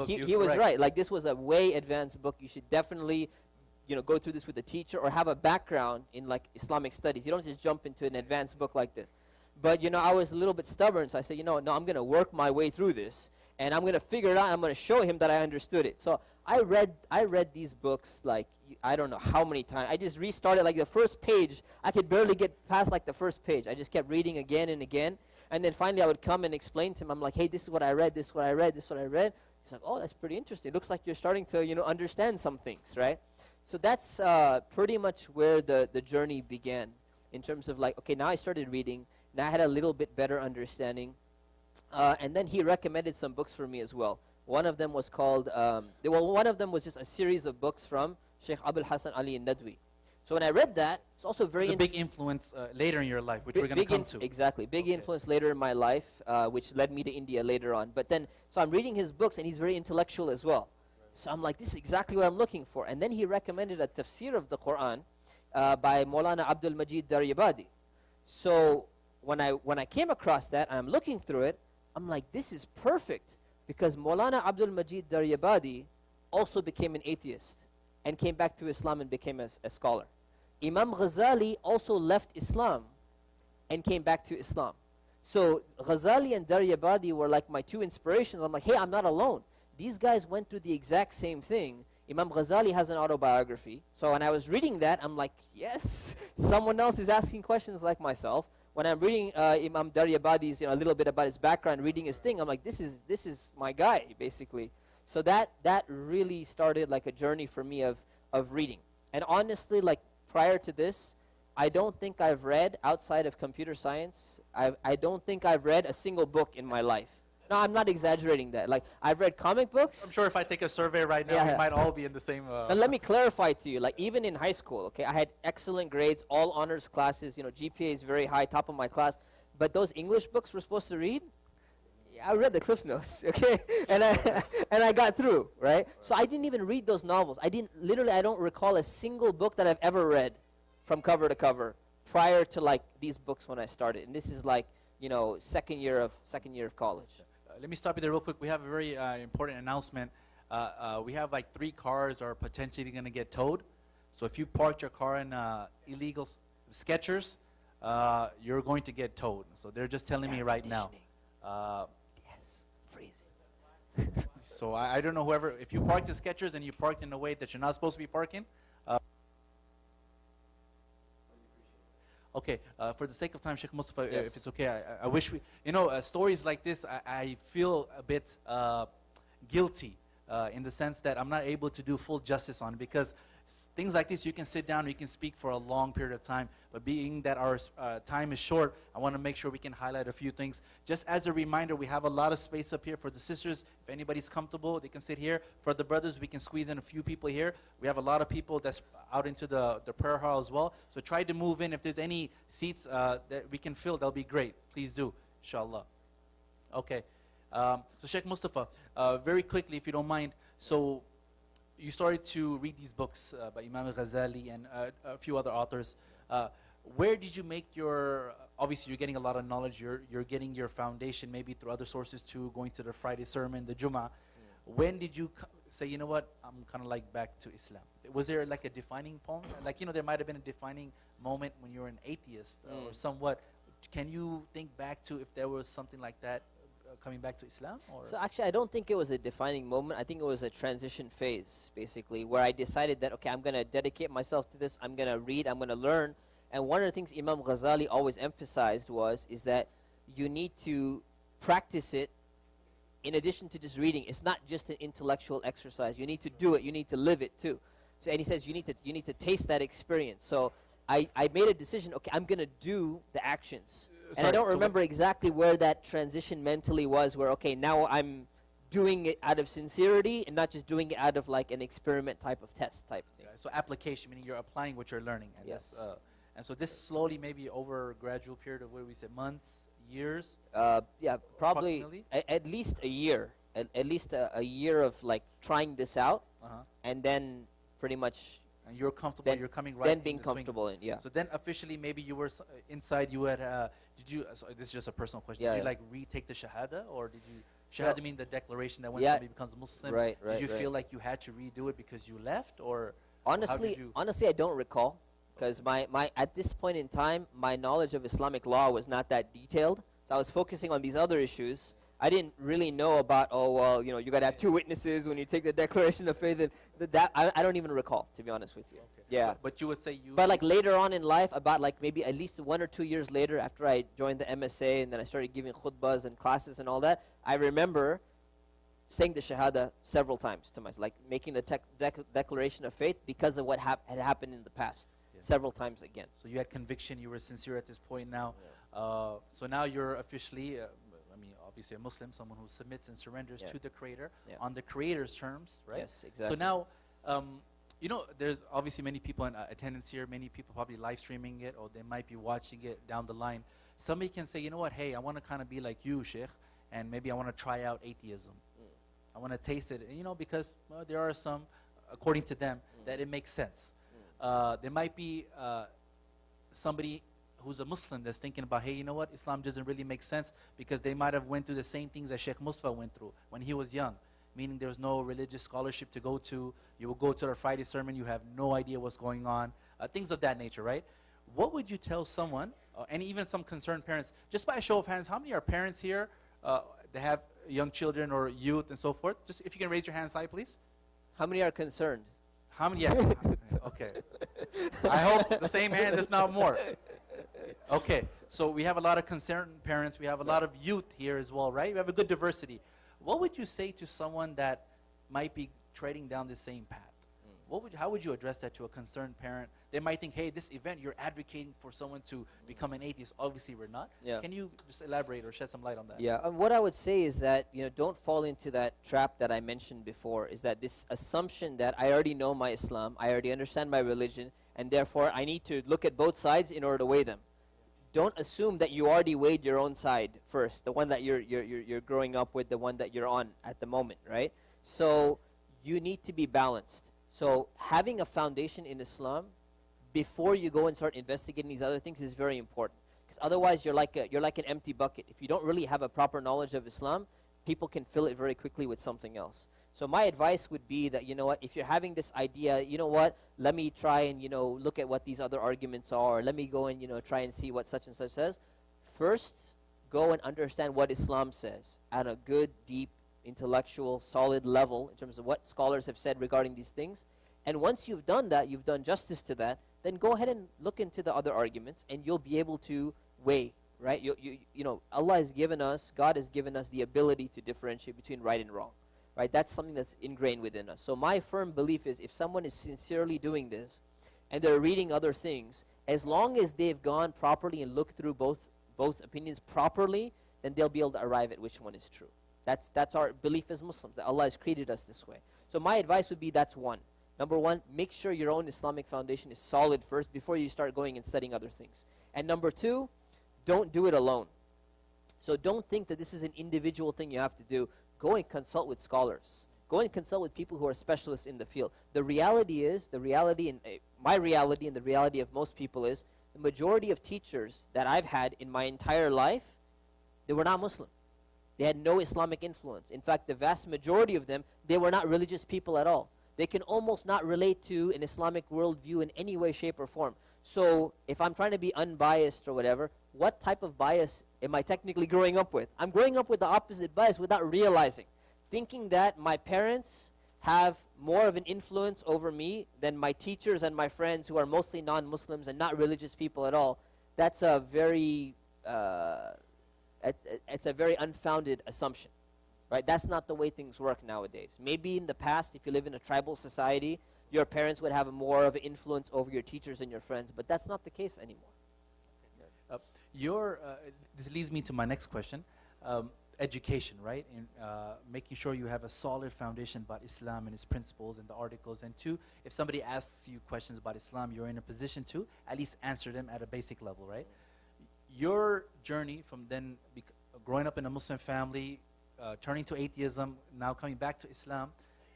B: He was right. Like, this was a way advanced book. You should definitely go through this with a teacher or have a background in like Islamic studies. You don't just jump into an advanced book like this. But I was a little bit stubborn, so I said, no, I'm going to work my way through this, and I'm going to figure it out. I'm going to show him that I understood it. So I read these books like I don't know how many times. I just restarted like the first page. I could barely get past like the first page. I just kept reading again and again, and then finally I would come and explain to him. I'm like, hey, this is what I read. This is what I read. This is what I read. He's like, oh, that's pretty interesting. It looks like you're starting to understand some things, right? So that's pretty much where the journey began in terms of like, okay, now I started reading. Now I had a little bit better understanding. And then he recommended some books for me as well. One of them was called, one of them was just a series of books from Shaykh Abul Hasan Ali Nadwi. So when I read that, it's also very...
A: It's a big influence later in your life, which we're going to come to.
B: Exactly. Big influence later in my life, which led me to India later on. But then, so I'm reading his books, and he's very intellectual as well. So I'm like, this is exactly what I'm looking for. And then he recommended a tafsir of the Quran by Maulana Abdul Majid Daryabadi. So when I came across that, and I'm looking through it, I'm like, this is perfect, because Maulana Abdul Majid Daryabadi also became an atheist and came back to Islam and became a scholar. Imam Ghazali also left Islam and came back to Islam. So Ghazali and Daryabadi were like my two inspirations. I'm like, hey, I'm not alone. These guys went through the exact same thing. Imam Ghazali has an autobiography. So when I was reading that, I'm like, yes, someone else is asking questions like myself. When I'm reading Imam Daryabadi's, a little bit about his background, reading his thing, I'm like, this is my guy, basically. So that really started like a journey for me of reading. And honestly, like prior to this, I don't think I've read, outside of computer science, I don't think I've read a single book in my life. No, I'm not exaggerating that. Like, I've read comic books.
A: I'm sure if I take a survey right now, we might all be in the same...
B: And let me clarify to you, like even in high school, okay, I had excellent grades, all honors classes, GPA is very high, top of my class. But those English books we're supposed to read, I read the Cliff Notes, okay? and I got through, right? So I didn't even read those novels. I don't recall a single book that I've ever read from cover to cover prior to like these books when I started. And this is like, second year of college.
A: Let me stop you there real quick. We have a very important announcement. We have like 3 cars are potentially going to get towed. So if you parked your car in illegal Skechers, you're going to get towed. So they're just telling me right now.
B: Yes, freezing.
A: So I don't know whoever, if you parked in Skechers and you parked in a way that you're not supposed to be parking. Okay, for the sake of time, Shaykh Mustafa,
B: Yes.
A: if it's okay, I wish we, stories like this, I feel a bit guilty in the sense that I'm not able to do full justice on it, because things like this, you can sit down, you can speak for a long period of time, but being that our time is short, I want to make sure we can highlight a few things. Just as a reminder, we have a lot of space up here for the sisters. If anybody's comfortable, they can sit here. For the brothers, we can squeeze in a few people here. We have a lot of people that's out into the prayer hall as well. So try to move in. If there's any seats that we can fill, that'll be great. Please do, inshallah. Okay. So Shaykh Mustafa, very quickly, if you don't mind. So you started to read these books by Imam Ghazali and a few other authors. Where did you make your, obviously you're getting a lot of knowledge, you're getting your foundation maybe through other sources too, going to the Friday sermon, the Jummah. When did you say, you know what, I'm kind of like back to Islam? Was there like a defining point? Like, there might have been a defining moment when you were an atheist or somewhat. Can you think back to if there was something like that coming back to Islam? Or?
B: So actually, I don't think it was a defining moment. I think it was a transition phase, basically, where I decided that, okay, I'm going to dedicate myself to this. I'm going to read. I'm going to learn. And one of the things Imam Ghazali always emphasized is that you need to practice it in addition to just reading. It's not just an intellectual exercise. You need to do it. You need to live it too. So, and he says you need to taste that experience. So I made a decision, okay, I'm going to do the actions. And I don't remember exactly where that transition mentally was, where, okay, now I'm doing it out of sincerity and not just doing it out of like an experiment type of test type thing.
A: So application, meaning you're applying what you're learning. And
B: Yes.
A: And so this slowly, maybe over a gradual period of, what we said, months, years?
B: Yeah, probably
A: Approximately?
B: at least a year. At least a year of like trying this out, and then pretty much
A: And you're comfortable,
B: then,
A: you're coming right
B: then
A: in
B: being
A: the swing.
B: comfortable in, yeah.
A: So then officially, maybe you were inside, you had, did you, so this is just a personal question,
B: Yeah,
A: did you
B: yeah.
A: like retake the Shahada, or did you,
B: So-
A: Shahada mean the declaration that when
B: Yeah.
A: somebody becomes a Muslim,
B: Right,
A: did you
B: right.
A: feel like you had to redo it because you left, or how did
B: Honestly,
A: you?
B: honestly, I don't recall, because my at this point in time, my knowledge of Islamic law was not that detailed. So I was focusing on these other issues. I didn't really know about, you got to have 2 witnesses when you take the declaration of faith. And that I don't even recall, to be honest with you.
A: Okay.
B: Yeah.
A: But you would say you.
B: But like later on in life, about like maybe at least 1 or 2 years later, after I joined the MSA and then I started giving khutbahs and classes and all that, I remember saying the Shahada several times to myself, like making the declaration of faith because of what had happened in the past, several times again.
A: So you had conviction, you were sincere at this point now. So now you're officially, obviously a Muslim, someone who submits and surrenders to the Creator on the Creator's terms, right?
B: Yes, exactly.
A: So now, there's obviously many people in attendance here, many people probably live streaming it, or they might be watching it down the line. Somebody can say, you know what, hey, I want to kind of be like you, Sheikh, and maybe I want to try out atheism. I want to taste it, because there are some, according to them, that it makes sense. there might be somebody who's a Muslim that's thinking about, hey, you know what, Islam doesn't really make sense, because they might have went through the same things that Shaykh Mustafa went through when he was young, meaning there was no religious scholarship to go to. You will go to the Friday sermon, you have no idea what's going on, things of that nature, right? What would you tell someone, and even some concerned parents, just by a show of hands, how many are parents here that have young children or youth and so forth? Just if you can raise your hands high, please.
B: How many are concerned?
A: How many? Yeah. Okay. I hope the same hands, if not more. Okay. So we have a lot of concerned parents. We have a lot of youth here as well, right? We have a good diversity. What would you say to someone that might be treading down the same path? How would you address that to a concerned parent? They might think, hey, this event, you're advocating for someone to become an atheist. Obviously, we're not.
B: Yeah.
A: Can you just elaborate or shed some light on that?
B: Yeah, what I would say is that, don't fall into that trap that I mentioned before, is that this assumption that I already know my Islam, I already understand my religion, and therefore I need to look at both sides in order to weigh them. Don't assume that you already weighed your own side first, the one that you're growing up with, the one that you're on at the moment, right? So you need to be balanced. So having a foundation in Islam before you go and start investigating these other things is very important. Because otherwise you're like an empty bucket. If you don't really have a proper knowledge of Islam, people can fill it very quickly with something else. So my advice would be that, if you're having this idea, let me try and, look at what these other arguments are. Let me go and, try and see what such and such says. First, go and understand what Islam says at a good, deep, intellectual, solid level in terms of what scholars have said regarding these things. And once you've done that, you've done justice to that, then go ahead and look into the other arguments, and you'll be able to weigh, right? Allah has given us, God has given us the ability to differentiate between right and wrong, right? That's something that's ingrained within us. So my firm belief is, if someone is sincerely doing this, and they're reading other things, as long as they've gone properly and looked through both opinions properly, then they'll be able to arrive at which one is true. That's our belief as Muslims, that Allah has created us this way. So my advice would be, that's one. Number one, make sure your own Islamic foundation is solid first before you start going and studying other things. And number two, don't do it alone. So don't think that this is an individual thing you have to do. Go and consult with scholars. Go and consult with people who are specialists in the field. My reality and the reality of most people is, the majority of teachers that I've had in my entire life, they were not Muslim. They had no Islamic influence. In fact, the vast majority of them, they were not religious people at all. They can almost not relate to an Islamic worldview in any way, shape, or form. So if I'm trying to be unbiased or whatever, what type of bias am I technically growing up with? I'm growing up with the opposite bias without realizing. Thinking that my parents have more of an influence over me than my teachers and my friends who are mostly non-Muslims and not religious people at all, that's a very unfounded assumption. Right? That's not the way things work nowadays. Maybe in the past, if you live in a tribal society, your parents would have more of an influence over your teachers and your friends, but that's not the case anymore.
A: This leads me to my next question. Education, right? In making sure you have a solid foundation about Islam and its principles and the articles. And two, if somebody asks you questions about Islam, you're in a position to at least answer them at a basic level, right? Your journey from then growing up in a Muslim family, turning to atheism, now coming back to Islam,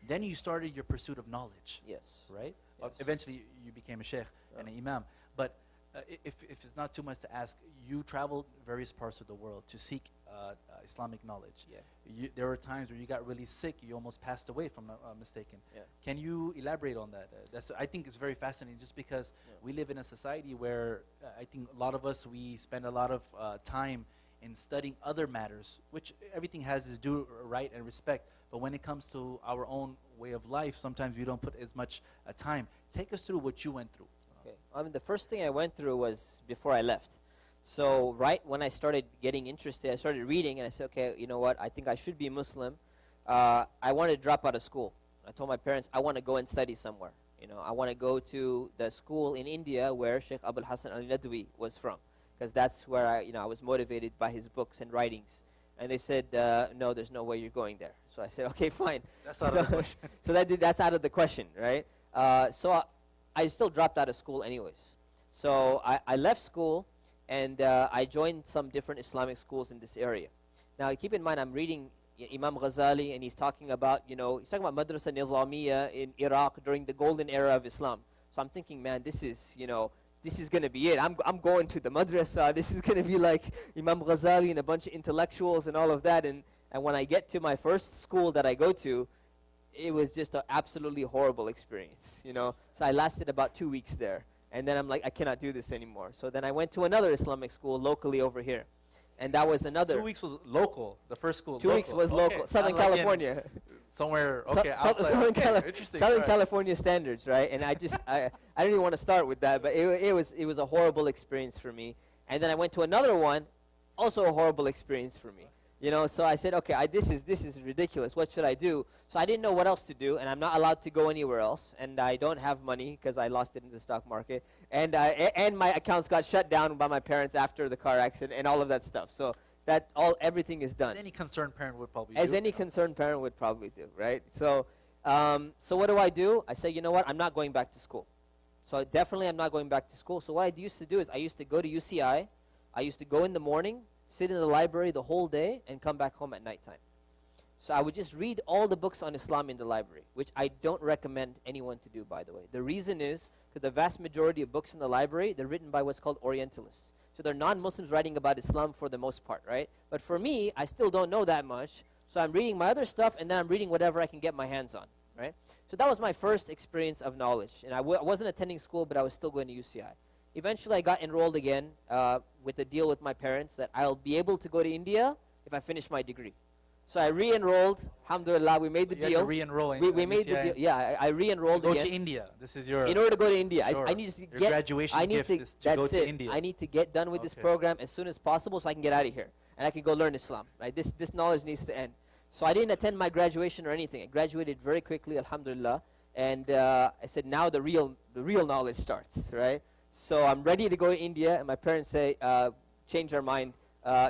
A: then you started your pursuit of knowledge.
B: Yes.
A: Right?
B: Yes.
A: Eventually you became a sheikh and an imam. But if it's not too much to ask, you traveled various parts of the world to seek Islamic knowledge.
B: Yeah.
A: There were times where you got really sick, you almost passed away, if I'm not mistaken.
B: Yeah.
A: Can you elaborate on that? I think it's very fascinating, just because we live in a society where I think a lot of us, we spend a lot of time in studying other matters, which everything has its due right and respect. But when it comes to our own way of life, sometimes we don't put as much time. Take us through what you went through.
B: Okay. I mean, the first thing I went through was before I left. So right when I started getting interested, I started reading, and I said, okay, you know what? I think I should be Muslim. I wanted to drop out of school. I told my parents, I want to go and study somewhere. I want to go to the school in India where Sheikh Abul Hassan al-Nadwi was from, because that's where I was motivated by his books and writings. And they said, no, there's no way you're going there. So I said, okay, fine.
A: That's out of the question.
B: So that's out of the question, right? So I still dropped out of school anyways. So I left school, and I joined some different Islamic schools in this area. Now, keep in mind, I'm reading Imam Ghazali, and he's talking about Madrasa Nizamiya in Iraq during the golden era of Islam. So I'm thinking, man, this is, this is going to be it. I'm going to the madrasa. This is going to be like Imam Ghazali and a bunch of intellectuals and all of that. And when I get to my first school that I go to, it was just an absolutely horrible experience, So I lasted about 2 weeks there. And then I'm like, I cannot do this anymore. So then I went to another Islamic school locally over here. And that was another.
A: 2 weeks was local, the first school.
B: 2 weeks was local, Southern California.
A: Somewhere, okay, outside. Interesting.
B: Southern
A: right.
B: California standards, right? And I didn't even want to start with that, but it was a horrible experience for me. And then I went to another one, also a horrible experience for me. So I said, okay, this is ridiculous. What should I do? So I didn't know what else to do, and I'm not allowed to go anywhere else, and I don't have money because I lost it in the stock market, and my accounts got shut down by my parents after the car accident and all of that stuff. So everything is done.
A: As any concerned parent would probably
B: As
A: do.
B: any concerned parent would probably do, right? So what do? I say, you know what? I'm not going back to school. So definitely I'm not going back to school. So what I used to do is I used to go to UCI. I used to go in the morning, sit in the library the whole day, and come back home at nighttime. So I would just read all the books on Islam in the library, which I don't recommend anyone to do, by the way. The reason is because the vast majority of books in the library, they're written by what's called Orientalists. So they're non-Muslims writing about Islam for the most part, right? But for me, I still don't know that much, so I'm reading my other stuff, and then I'm reading whatever I can get my hands on, right? So that was my first experience of knowledge. And I wasn't attending school, but I was still going to UCI. Eventually, I got enrolled again with a deal with my parents that I'll be able to go to India if I finish my degree. So I re-enrolled. Alhamdulillah, we made the deal.
A: Re-enrolling.
B: We made the deal. Yeah, I re-enrolled again.
A: Go to India. This is your.
B: In order to go to India,
A: your,
B: I need to
A: your
B: get.
A: graduation
B: I need
A: gift
B: to.
A: is to
B: That's
A: go
B: it.
A: to India.
B: I need to get done with this program as soon as possible, so I can get out of here and I can go learn Islam. Right? This knowledge needs to end. So I didn't attend my graduation or anything. I graduated very quickly, alhamdulillah. And I said, now the real knowledge starts, right? So I'm ready to go to India, and my parents say, change our mind.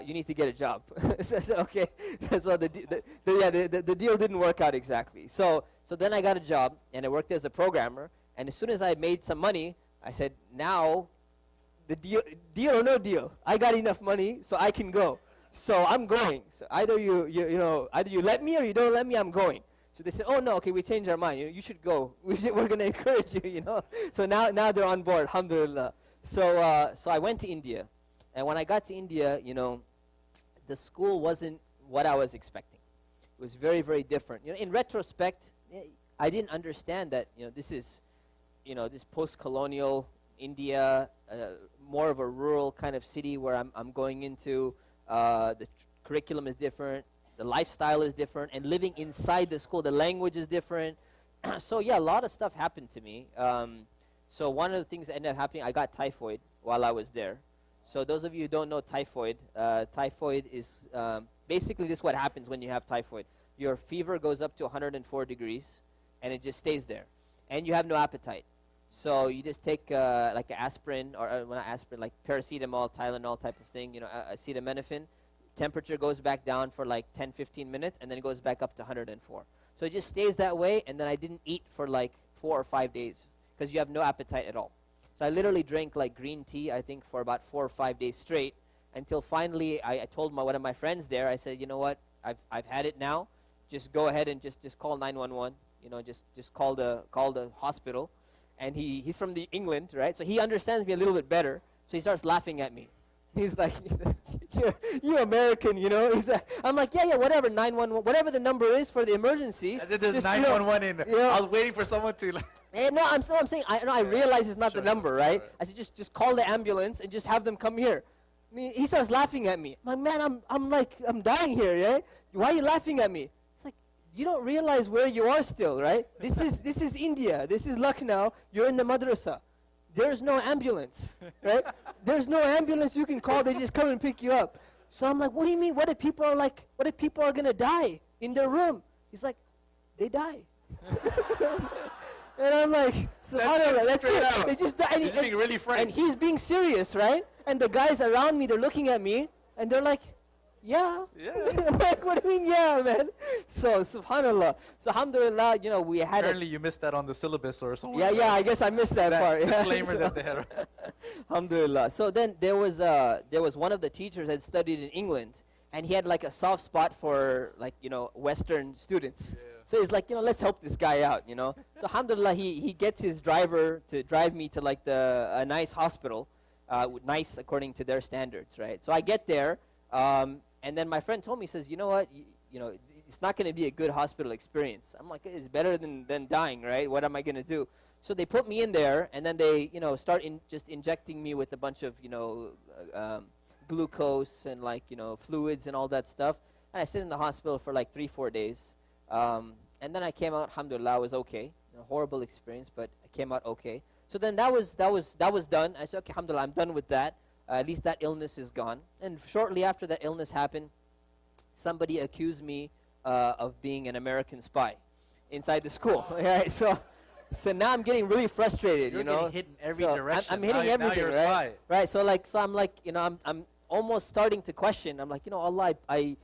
B: You need to get a job. So I said, okay. So the deal didn't work out exactly. So then I got a job, and I worked as a programmer. And as soon as I made some money, I said, now the deal or no deal. I got enough money, so I can go. So I'm going. So either either you let me or you don't let me. I'm going. So they said, oh no, okay, we changed our mind. You should go. We're going to encourage you. So now they're on board. Alhamdulillah. So I went to India. And when I got to India, the school wasn't what I was expecting. It was very, very different. In retrospect, I didn't understand that, this is, this post-colonial India, more of a rural kind of city where I'm going into. The curriculum is different. The lifestyle is different. And living inside the school, the language is different. So, yeah, a lot of stuff happened to me. So one of the things that ended up happening, I got typhoid while I was there. So those of you who don't know typhoid is basically this is what happens when you have typhoid. Your fever goes up to 104 degrees, and it just stays there. And you have no appetite. So you just take like an aspirin, or not aspirin, like paracetamol, Tylenol type of thing, acetaminophen. Temperature goes back down for like 10, 15 minutes, and then it goes back up to 104. So it just stays that way, and then I didn't eat for like 4 or 5 days because you have no appetite at all. So I literally drank like green tea, I think, for about 4 or 5 days straight, until finally I told one of my friends there, I said, you know what, I've had it now. Just go ahead and just call 911. Just call the hospital. And he's from England, right? So he understands me a little bit better. So he starts laughing at me. He's like, you're American, He's I'm like, yeah, whatever, 911, whatever the number is for the emergency.
A: There's 911 I was waiting for someone to like.
B: No, I'm saying, I realize it's not the number, right? I said, just call the ambulance and just have them come here. I mean, he starts laughing at me. I'm like, man, I'm dying here, yeah? Why are you laughing at me? It's like, you don't realize where you are still, right? This is India. This is Lucknow. You're in the madrasa. There's no ambulance, right? There's no ambulance you can call. They just come and pick you up. So I'm like, what do you mean? What if people are going to die in their room? He's like, they die. And I'm like, subhanAllah, that's it. They just die.
A: He's being really frank.
B: And he's being serious, right? And the guys around me, they're looking at me, and they're like, yeah. I'm like, what do you mean, yeah, man? So, subhanAllah. So, alhamdulillah, we had
A: Apparently you missed that on the syllabus or something.
B: Yeah, I guess I missed that part.
A: Disclaimer that they had.
B: Alhamdulillah. So then there was one of the teachers that studied in England, and he had like a soft spot for like, Western students.
A: Yeah.
B: So he's like, let's help this guy out. So alhamdulillah, he gets his driver to drive me to like a nice hospital, nice according to their standards, right? So I get there, and then my friend told me, he says, you know what, it's not going to be a good hospital experience. I'm like, it's better than dying, right? What am I going to do? So they put me in there, and then they, start just injecting me with a bunch of, glucose and like, fluids and all that stuff. And I stayed in the hospital for like 3-4 days. And then I came out, alhamdulillah, I was okay. Horrible experience, but I came out okay. So then that was done. I said, okay, alhamdulillah, I'm done with that. At least that illness is gone. And shortly after that illness happened, somebody accused me of being an American spy inside the school. Right? So now I'm getting really frustrated.
A: You're getting hit in every direction.
B: I'm hitting everything,
A: now you're
B: right?
A: a spy.
B: Right. So I'm like, I'm almost starting to question. I'm like, Allah, I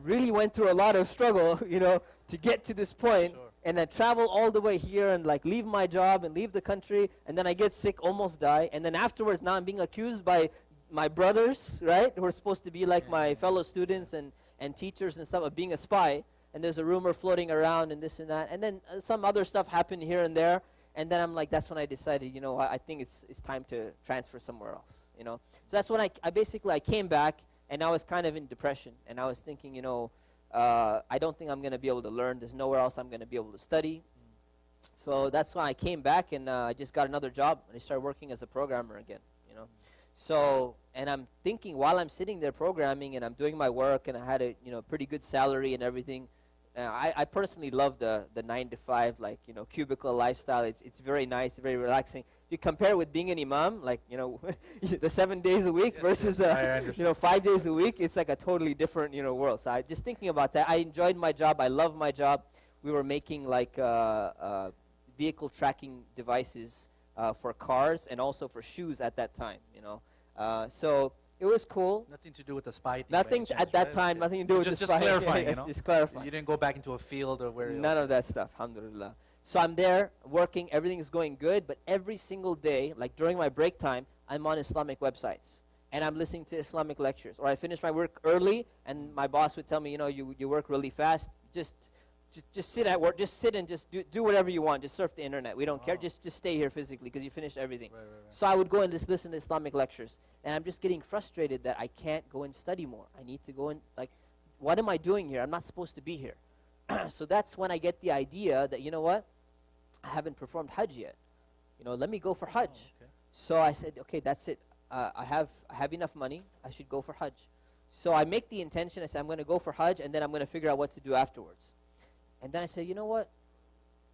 B: really went through a lot of struggle, to get to this point,
A: Sure.
B: and then travel all the way here and like leave my job and leave the country, and then I get sick, almost die, and then afterwards now I'm being accused by my brothers, right, who are supposed to be like my fellow students and teachers and stuff, of being a spy, and there's a rumor floating around and this and that, and then some other stuff happened here and there, and then I'm like, that's when I decided, I think it's time to transfer somewhere else, So that's when I basically came back, and I was kind of in depression, and I was thinking, I don't think I'm going to be able to learn. There's nowhere else I'm going to be able to study. So that's when I came back, and I just got another job, and I started working as a programmer again, So, and I'm thinking while I'm sitting there programming, and I'm doing my work, and I had a, pretty good salary and everything. I personally love the 9-to-5, like, cubicle lifestyle. It's very nice, very relaxing. You compare it with being an imam, like, the 7 days a week versus, 5 days a week, it's like a totally different, world. So just thinking about that, I enjoyed my job. I love my job. We were making, like, vehicle tracking devices for cars and also for shoes at that time, So it was cool.
A: Nothing to do with the spy thing.
B: Nothing at that time, nothing to do with the spy.
A: Just clarifying,
B: Just clarifying.
A: You didn't go back into a field or where.
B: None of that stuff, alhamdulillah. So I'm there working, everything is going good, but every single day, like during my break time, I'm on Islamic websites, and I'm listening to Islamic lectures. Or I finish my work early, and my boss would tell me, you work really fast, just sit at work, just sit and just do whatever you want, just surf the internet. We don't care, just stay here physically because you finished everything.
A: Right.
B: So I would go and just listen to Islamic lectures, and I'm just getting frustrated that I can't go and study more. I need to go and, like, what am I doing here? I'm not supposed to be here. So that's when I get the idea that, you know what, I haven't performed Hajj yet. Let me go for Hajj.
A: Okay.
B: So I said, okay, that's it. I have enough money. I should go for Hajj. So I make the intention. I say, I'm going to go for Hajj, and then I'm going to figure out what to do afterwards. And then I said, you know what?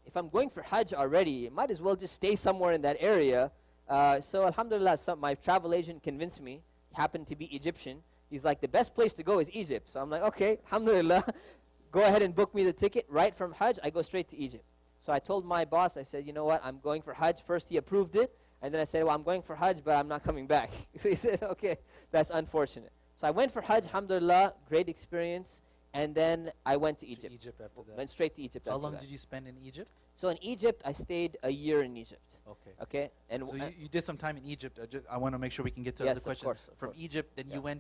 B: If I'm going for Hajj already, I might as well just stay somewhere in that area. So alhamdulillah, my travel agent convinced me. He happened to be Egyptian. He's like, the best place to go is Egypt. So I'm like, okay, alhamdulillah. Go ahead and book me the ticket. Right from Hajj, I go straight to Egypt. So I told my boss, I said, you know what, I'm going for Hajj. First he approved it, and then I said, well, I'm going for Hajj, but I'm not coming back. So he said, okay, that's unfortunate. So I went for Hajj, alhamdulillah, great experience, and then I went to Egypt.
A: Egypt after that.
B: Went straight to Egypt
A: How
B: after
A: long
B: that.
A: did you spend in Egypt?
B: So in Egypt, I stayed a year in Egypt.
A: Okay.
B: Okay? And
A: So you did some time in Egypt. I want to make sure we can get to
B: Yes,
A: the
B: of
A: question.
B: course, of
A: From
B: course.
A: Egypt, then
B: Yeah.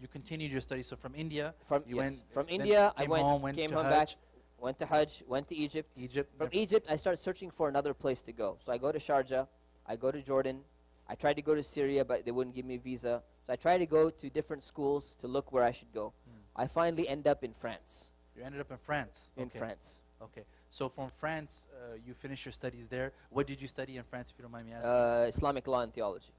A: you continued your studies. So from India,
B: from
A: you
B: yes,
A: went
B: from
A: then
B: India, I
A: came
B: went,
A: home, went
B: came
A: to
B: home
A: Hajj.
B: back, went to Hajj, went to Egypt.
A: Egypt.
B: From
A: then
B: Egypt, I started searching for another place to go. So I go to Sharjah, I go to Jordan, I tried to go to Syria, but they wouldn't give me a visa. So I tried to go to different schools to look where I should go. I finally end up in France.
A: You ended up in France.
B: In
A: Okay.
B: France.
A: Okay. So from France, you finished your studies there. What did you study in France, if you don't mind me asking?
B: Islamic law and theology.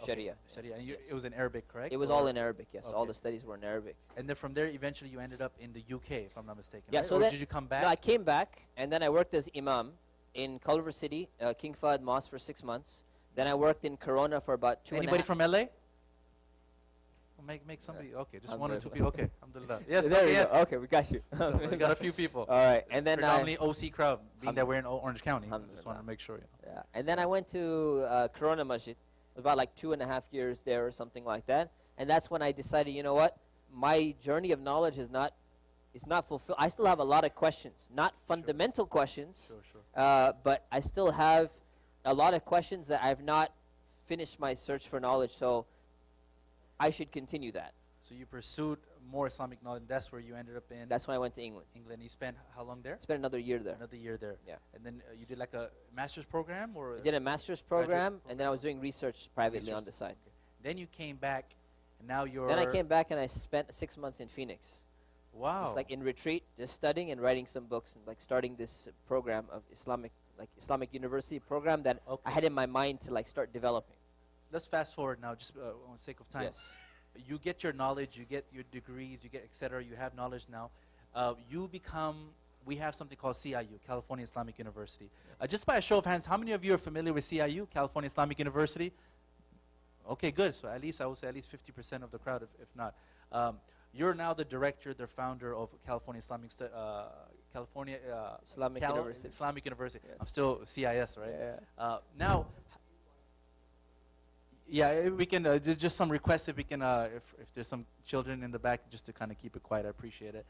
A: Okay.
B: Sharia.
A: Sharia. And it was in Arabic, correct?
B: It was
A: Or-
B: all in Arabic, yes. All
A: Okay.
B: the studies were in Arabic.
A: And then from there, eventually, you ended up in the UK, if I'm not mistaken.
B: Yeah,
A: right?
B: so
A: or
B: then-
A: did you come back?
B: No, I came back, and then I worked as imam in Culver City, King Fahd Mosque for 6 months. Then I worked in Corona for about 2
A: Anybody
B: and a half.
A: from LA? Well, make somebody. Okay, just one or two people. Okay, alhamdulillah. Yes,
B: There
A: okay,
B: we
A: yes.
B: go. Okay, we got you.
A: We got a few people.
B: All right, and then
A: Predominantly OC crowd, being that
B: Alhamdulillah.
A: we're in Orange County. I just want to
B: Alhamdulillah.
A: make sure.
B: yeah. And then I went to Corona Masjid. It was about like 2.5 years there or something like that. And that's when I decided, you know what? My journey of knowledge is not fulfilled. I still have a lot of questions, not fundamental questions,
A: Sure.
B: but I still have a lot of questions that I've not finished my search for knowledge. So I should continue that.
A: So you pursued more Islamic knowledge. That's where you ended up in
B: That's when I went to England.
A: England. You spent how long there?
B: Spent another year there.
A: Another year there.
B: Yeah.
A: And then you did like a master's program, or
B: I did a master's program, and then I was doing research privately on the side.
A: Okay. Then you came back, and now you're.
B: Then I came back and I spent 6 months in Phoenix.
A: Wow.
B: Just like in retreat, just studying and writing some books, and like starting this program of Islamic University program that
A: Okay.
B: I had in my mind to like start developing.
A: Let's fast forward now, just on the sake of time.
B: Yes.
A: You get your knowledge, you get your degrees, you get etc. You have knowledge now. You become. We have something called CIU, California Islamic University. Just by a show of hands, how many of you are familiar with CIU, California Islamic University? Okay, good. So at least I would say at least 50% of the crowd, if not. You're now the director, the founder of California Islamic
B: University.
A: Islamic University.
B: Yes.
A: I'm still CIS, right?
B: Yeah.
A: Now, yeah, we can. There's just some requests if we can. If there's some children in the back, just to kind of keep it quiet, I appreciate it.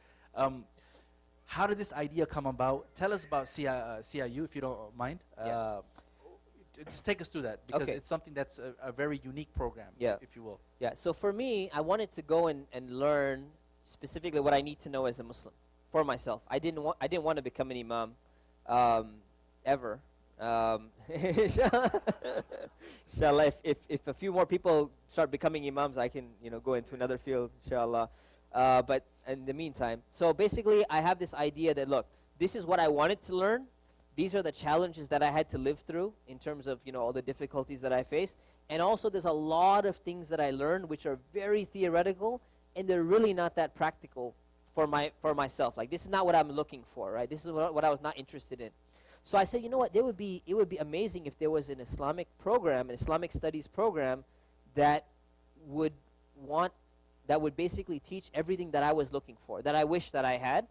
A: How did this idea come about? Tell us about CIU, if you don't mind.
B: Yeah.
A: Just take us through that, because
B: Okay.
A: it's something that's a very unique program,
B: Yeah.
A: if you will.
B: Yeah, so for me, I wanted to go and learn specifically what I need to know as a Muslim for myself. I didn't want to become an imam ever. Inshallah, if a few more people start becoming imams, I can go into another field, inshallah. But in the meantime, so basically I have this idea that, look, this is what I wanted to learn. These are the challenges that I had to live through in terms of all the difficulties that I faced. And also there's a lot of things that I learned which are very theoretical, and they're really not that practical for myself. Like, this is not what I'm looking for, right? This is what I was not interested in. So I said, you know what, it would be amazing if there was an Islamic program, an Islamic studies program that would basically teach everything that I was looking for, that I wish that I had,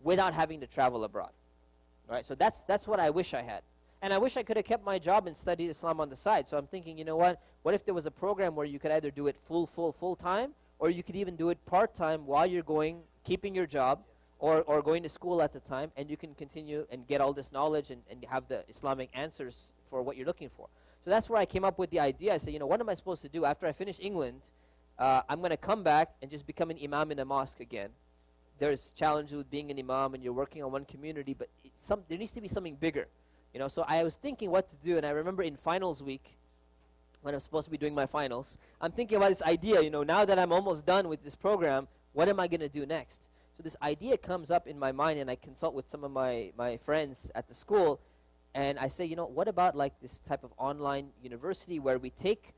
B: without having to travel abroad. Right? So that's what I wish I had. And I wish I could have kept my job and studied Islam on the side. So I'm thinking, you know what if there was a program where you could either do it full time, or you could even do it part-time while you're keeping your job, or going to school at the time, and you can continue and get all this knowledge and have the Islamic answers for what you're looking for. So that's where I came up with the idea. I said, what am I supposed to do after I finish England? I'm going to come back and just become an imam in a mosque again. There's challenges with being an imam, and you're working on one community, but there needs to be something bigger. So I was thinking what to do, and I remember in finals week, when I'm supposed to be doing my finals, I'm thinking about this idea, now that I'm almost done with this program, what am I going to do next? So this idea comes up in my mind, and I consult with some of my friends at the school, and I say, what about like this type of online university where we take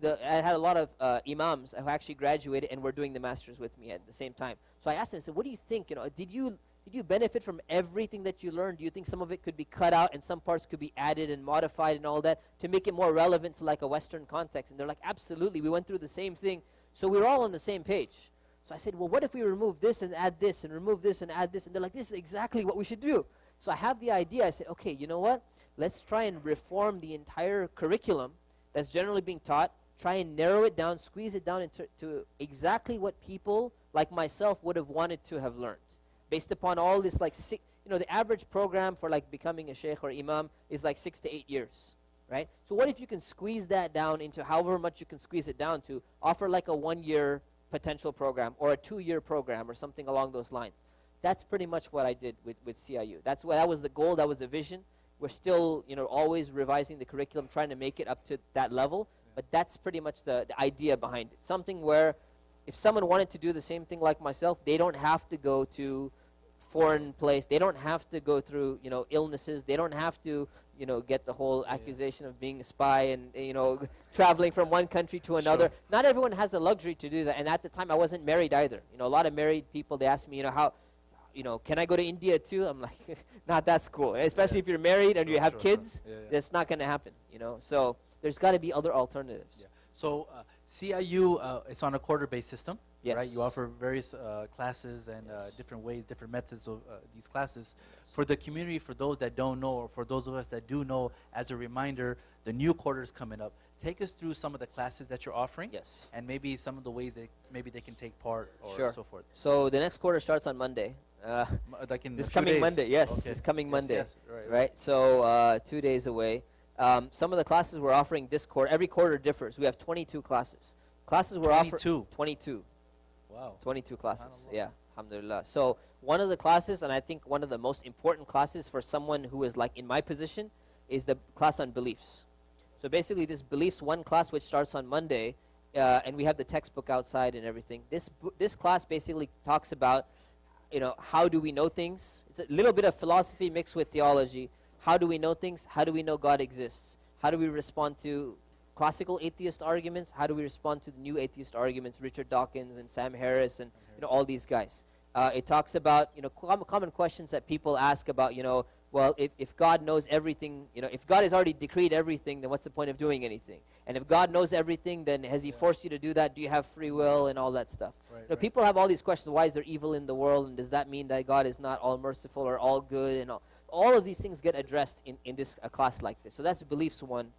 B: I had a lot of imams who actually graduated and were doing the masters with me at the same time. So I asked them, I said, what do you think? Did you benefit from everything that you learned? Do you think some of it could be cut out and some parts could be added and modified and all that to make it more relevant to like a Western context? And they're like, absolutely. We went through the same thing. So we were all on the same page. So I said, well, what if we remove this and add this and remove this and add this? And they're like, this is exactly what we should do. So I have the idea. I said, okay, you know what? Let's try and reform the entire curriculum that's generally being taught, try and narrow it down, squeeze it down to exactly what people like myself would have wanted to have learned. Based upon all this, like, the average program for like becoming a sheikh or imam is like 6 to 8 years, right? So what if you can squeeze that down into however much you can squeeze it down to, offer like a 1-year potential program or a 2-year program or something along those lines? That's pretty much what I did with CIU. That was the goal, that was the vision. We're still, always revising the curriculum, trying to make it up to that level. But that's pretty much the idea behind it. Something where if someone wanted to do the same thing like myself, they don't have to go to foreign place. They don't have to go through, illnesses. They don't have to, get the whole accusation of being a spy and, traveling from one country to another. Sure. Not everyone has the luxury to do that. And at the time, I wasn't married either. A lot of married people, they ask me, how... can I go to India too? I'm like, not that cool. Especially if you're married and you have kids, that's not going to happen, So there's got to be other alternatives.
A: Yeah. So CIU, it's on a quarter-based system,
B: Yes.
A: right? You offer various classes and different ways, different methods of these classes. For the community, for those that don't know, or for those of us that do know, as a reminder, the new quarter is coming up. Take us through some of the classes that you're offering.
B: Yes.
A: And maybe some of the ways that maybe they can take part or
B: Sure.
A: so forth.
B: So the next quarter starts on Monday.
A: Like in
B: This
A: a few
B: coming
A: days.
B: Monday, yes.
A: Okay.
B: This coming Monday,
A: yes,
B: right? So 2 days away. Some of the classes we're offering this quarter, every quarter differs. We have 22 classes. Classes we're offering
A: 22.
B: 22.
A: Wow.
B: 22 classes.
A: Subhanallah.
B: Yeah, alhamdulillah. So one of the classes, and I think one of the most important classes for someone who is like in my position, is the class on beliefs. So basically, this beliefs one class which starts on Monday, and we have the textbook outside and everything. This class basically talks about, how do we know things? It's a little bit of philosophy mixed with theology. How do we know things? How do we know God exists? How do we respond to classical atheist arguments? How do we respond to the new atheist arguments, Richard Dawkins and Sam Harris and all these guys? It talks about common questions that people ask about, well, if God knows everything, if God has already decreed everything, then what's the point of doing anything? And if God knows everything, then has He forced you to do that? Do you have free will and all that stuff?
A: Right,
B: People have all these questions. Why is there evil in the world? And does that mean that God is not all merciful or all good? And all of these things get addressed in this a class like this. So that's beliefs one.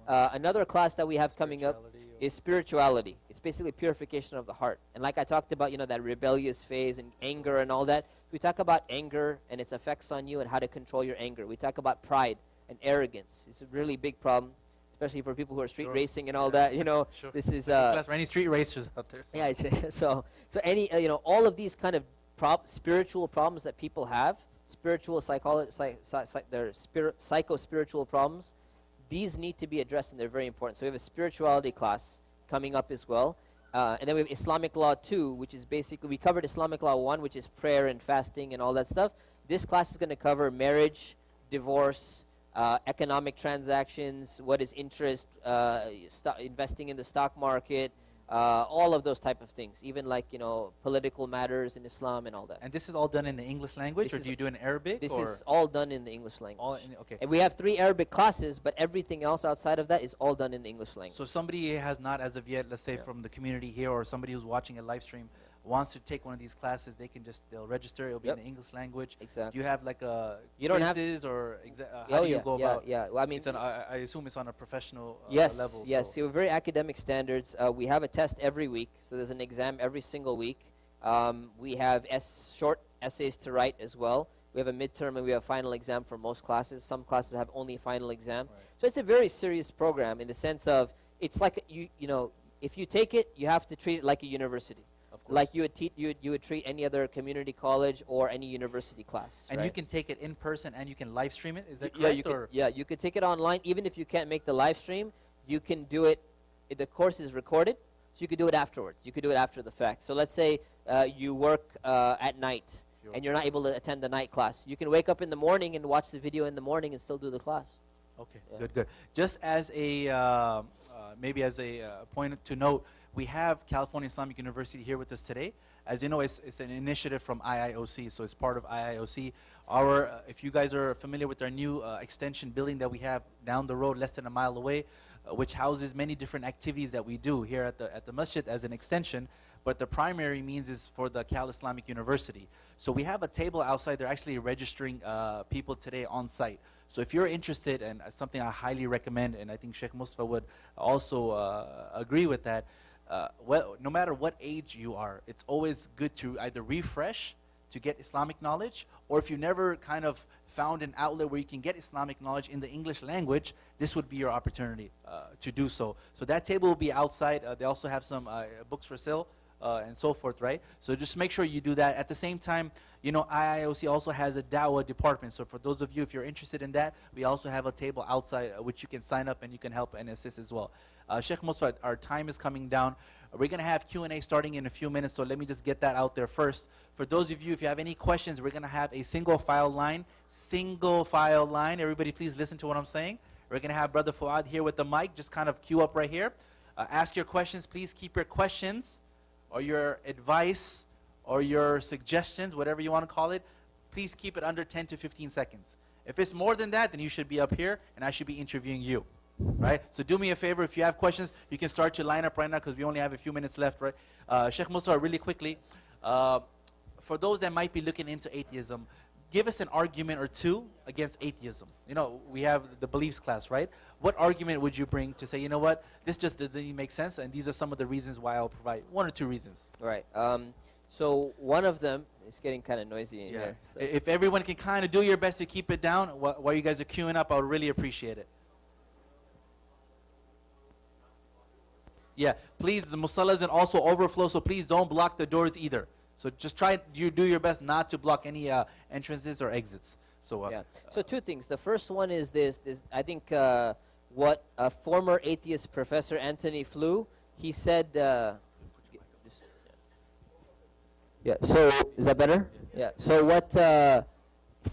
B: Another class that we have coming up is spirituality. It's basically purification of the heart. And like I talked about, that rebellious phase and anger and all that. We talk about anger and its effects on you and how to control your anger. We talk about pride and arrogance. It's a really big problem, especially for people who are street racing and all that.
A: Sure.
B: This is
A: class for any street racers out there.
B: yeah. So any all of these kind of spiritual problems that people have, spiritual psychology, their psycho-spiritual problems. These need to be addressed, and they're very important. So we have a spirituality class coming up as well. And then we have Islamic Law 2, which is basically, we covered Islamic Law 1, which is prayer and fasting and all that stuff. This class is going to cover marriage, divorce, economic transactions, what is interest, investing in the stock market, all of those type of things, even like, political matters in Islam and all that.
A: And this is all done in the English language, or do you do it in Arabic?
B: This
A: or?
B: is all done in the English language.
A: All okay.
B: And we have 3 Arabic classes, but everything else outside of that is all done in the English language.
A: So if somebody has not as of yet, let's say from the community here, or somebody who's watching a live stream, wants to take one of these classes, they'll register. It'll be in the English language.
B: Exactly.
A: Do you have like a quizzes or how
B: Oh,
A: do you go about?
B: Yeah. Well, I mean,
A: I assume it's on a professional level.
B: Yes. So very academic standards. We have a test every week, so there's an exam every single week. We have short essays to write as well. We have a midterm and we have a final exam for most classes. Some classes have only a final exam.
A: Right.
B: So it's a very serious program in the sense of it's like if you take it, you have to treat it like a university.
A: Of course.
B: Like you would treat any other community college or any university class.
A: And
B: right?
A: you can take it in person and you can live stream it. Is that
B: Yeah,
A: correct?
B: you could take it online. Even if you can't make the live stream, you can do it. The course is recorded, so you could do it afterwards. You could do it after the fact. So let's say you work at night and you're not able to attend the night class. You can wake up in the morning and watch the video in the morning and still do the class.
A: Okay, good. Just as a maybe as a point to note, we have California Islamic University here with us today. As you know, it's an initiative from IIOC, so it's part of IIOC. If you guys are familiar with our new extension building that we have down the road, less than a mile away, which houses many different activities that we do here at the masjid as an extension, but the primary means is for the Cal Islamic University. So we have a table outside. They're actually registering people today on site. So if you're interested, and something I highly recommend, and I think Shaykh Mustafa would also agree with that, well, no matter what age you are, it's always good to either refresh to get Islamic knowledge, or if you never kind of found an outlet where you can get Islamic knowledge in the English language, this would be your opportunity to do so. So that table will be outside. They also have some books for sale and so forth, right? So just make sure you do that. At the same time, IIOC also has a Dawah department. So for those of you, if you're interested in that, we also have a table outside which you can sign up and you can help and assist as well. Shaykh Mustafa, our time is coming down. We're going to have Q&A starting in a few minutes, so let me just get that out there first. For those of you, if you have any questions, we're going to have a single file line. Everybody please listen to what I'm saying. We're going to have Brother Fuad here with the mic. Just kind of queue up right here. Ask your questions. Please keep your questions or your advice or your suggestions, whatever you want to call it, please keep it under 10 to 15 seconds. If it's more than that, then you should be up here and I should be interviewing you. Right? So do me a favor, if you have questions, you can start your lineup right now because we only have a few minutes left, right? Shaykh Mustafa, really quickly, for those that might be looking into atheism, give us an argument or two against atheism. We have the beliefs class, right? What argument would you bring to say, you know what, this just doesn't even make sense, and these are some of the reasons why I'll provide one or two reasons.
B: Right. So one of them, it's getting kind of noisy in here. So.
A: If everyone can kind of do your best to keep it down while you guys are queuing up, I would really appreciate it. Yeah, please, the musalla is also overflow, so please don't block the doors either. So just try, you do your best not to block any entrances or exits. So
B: Yeah. So two things. The first one is this I think what a former atheist professor Anthony Flew, he said. Yeah. So is that better? Yeah. So what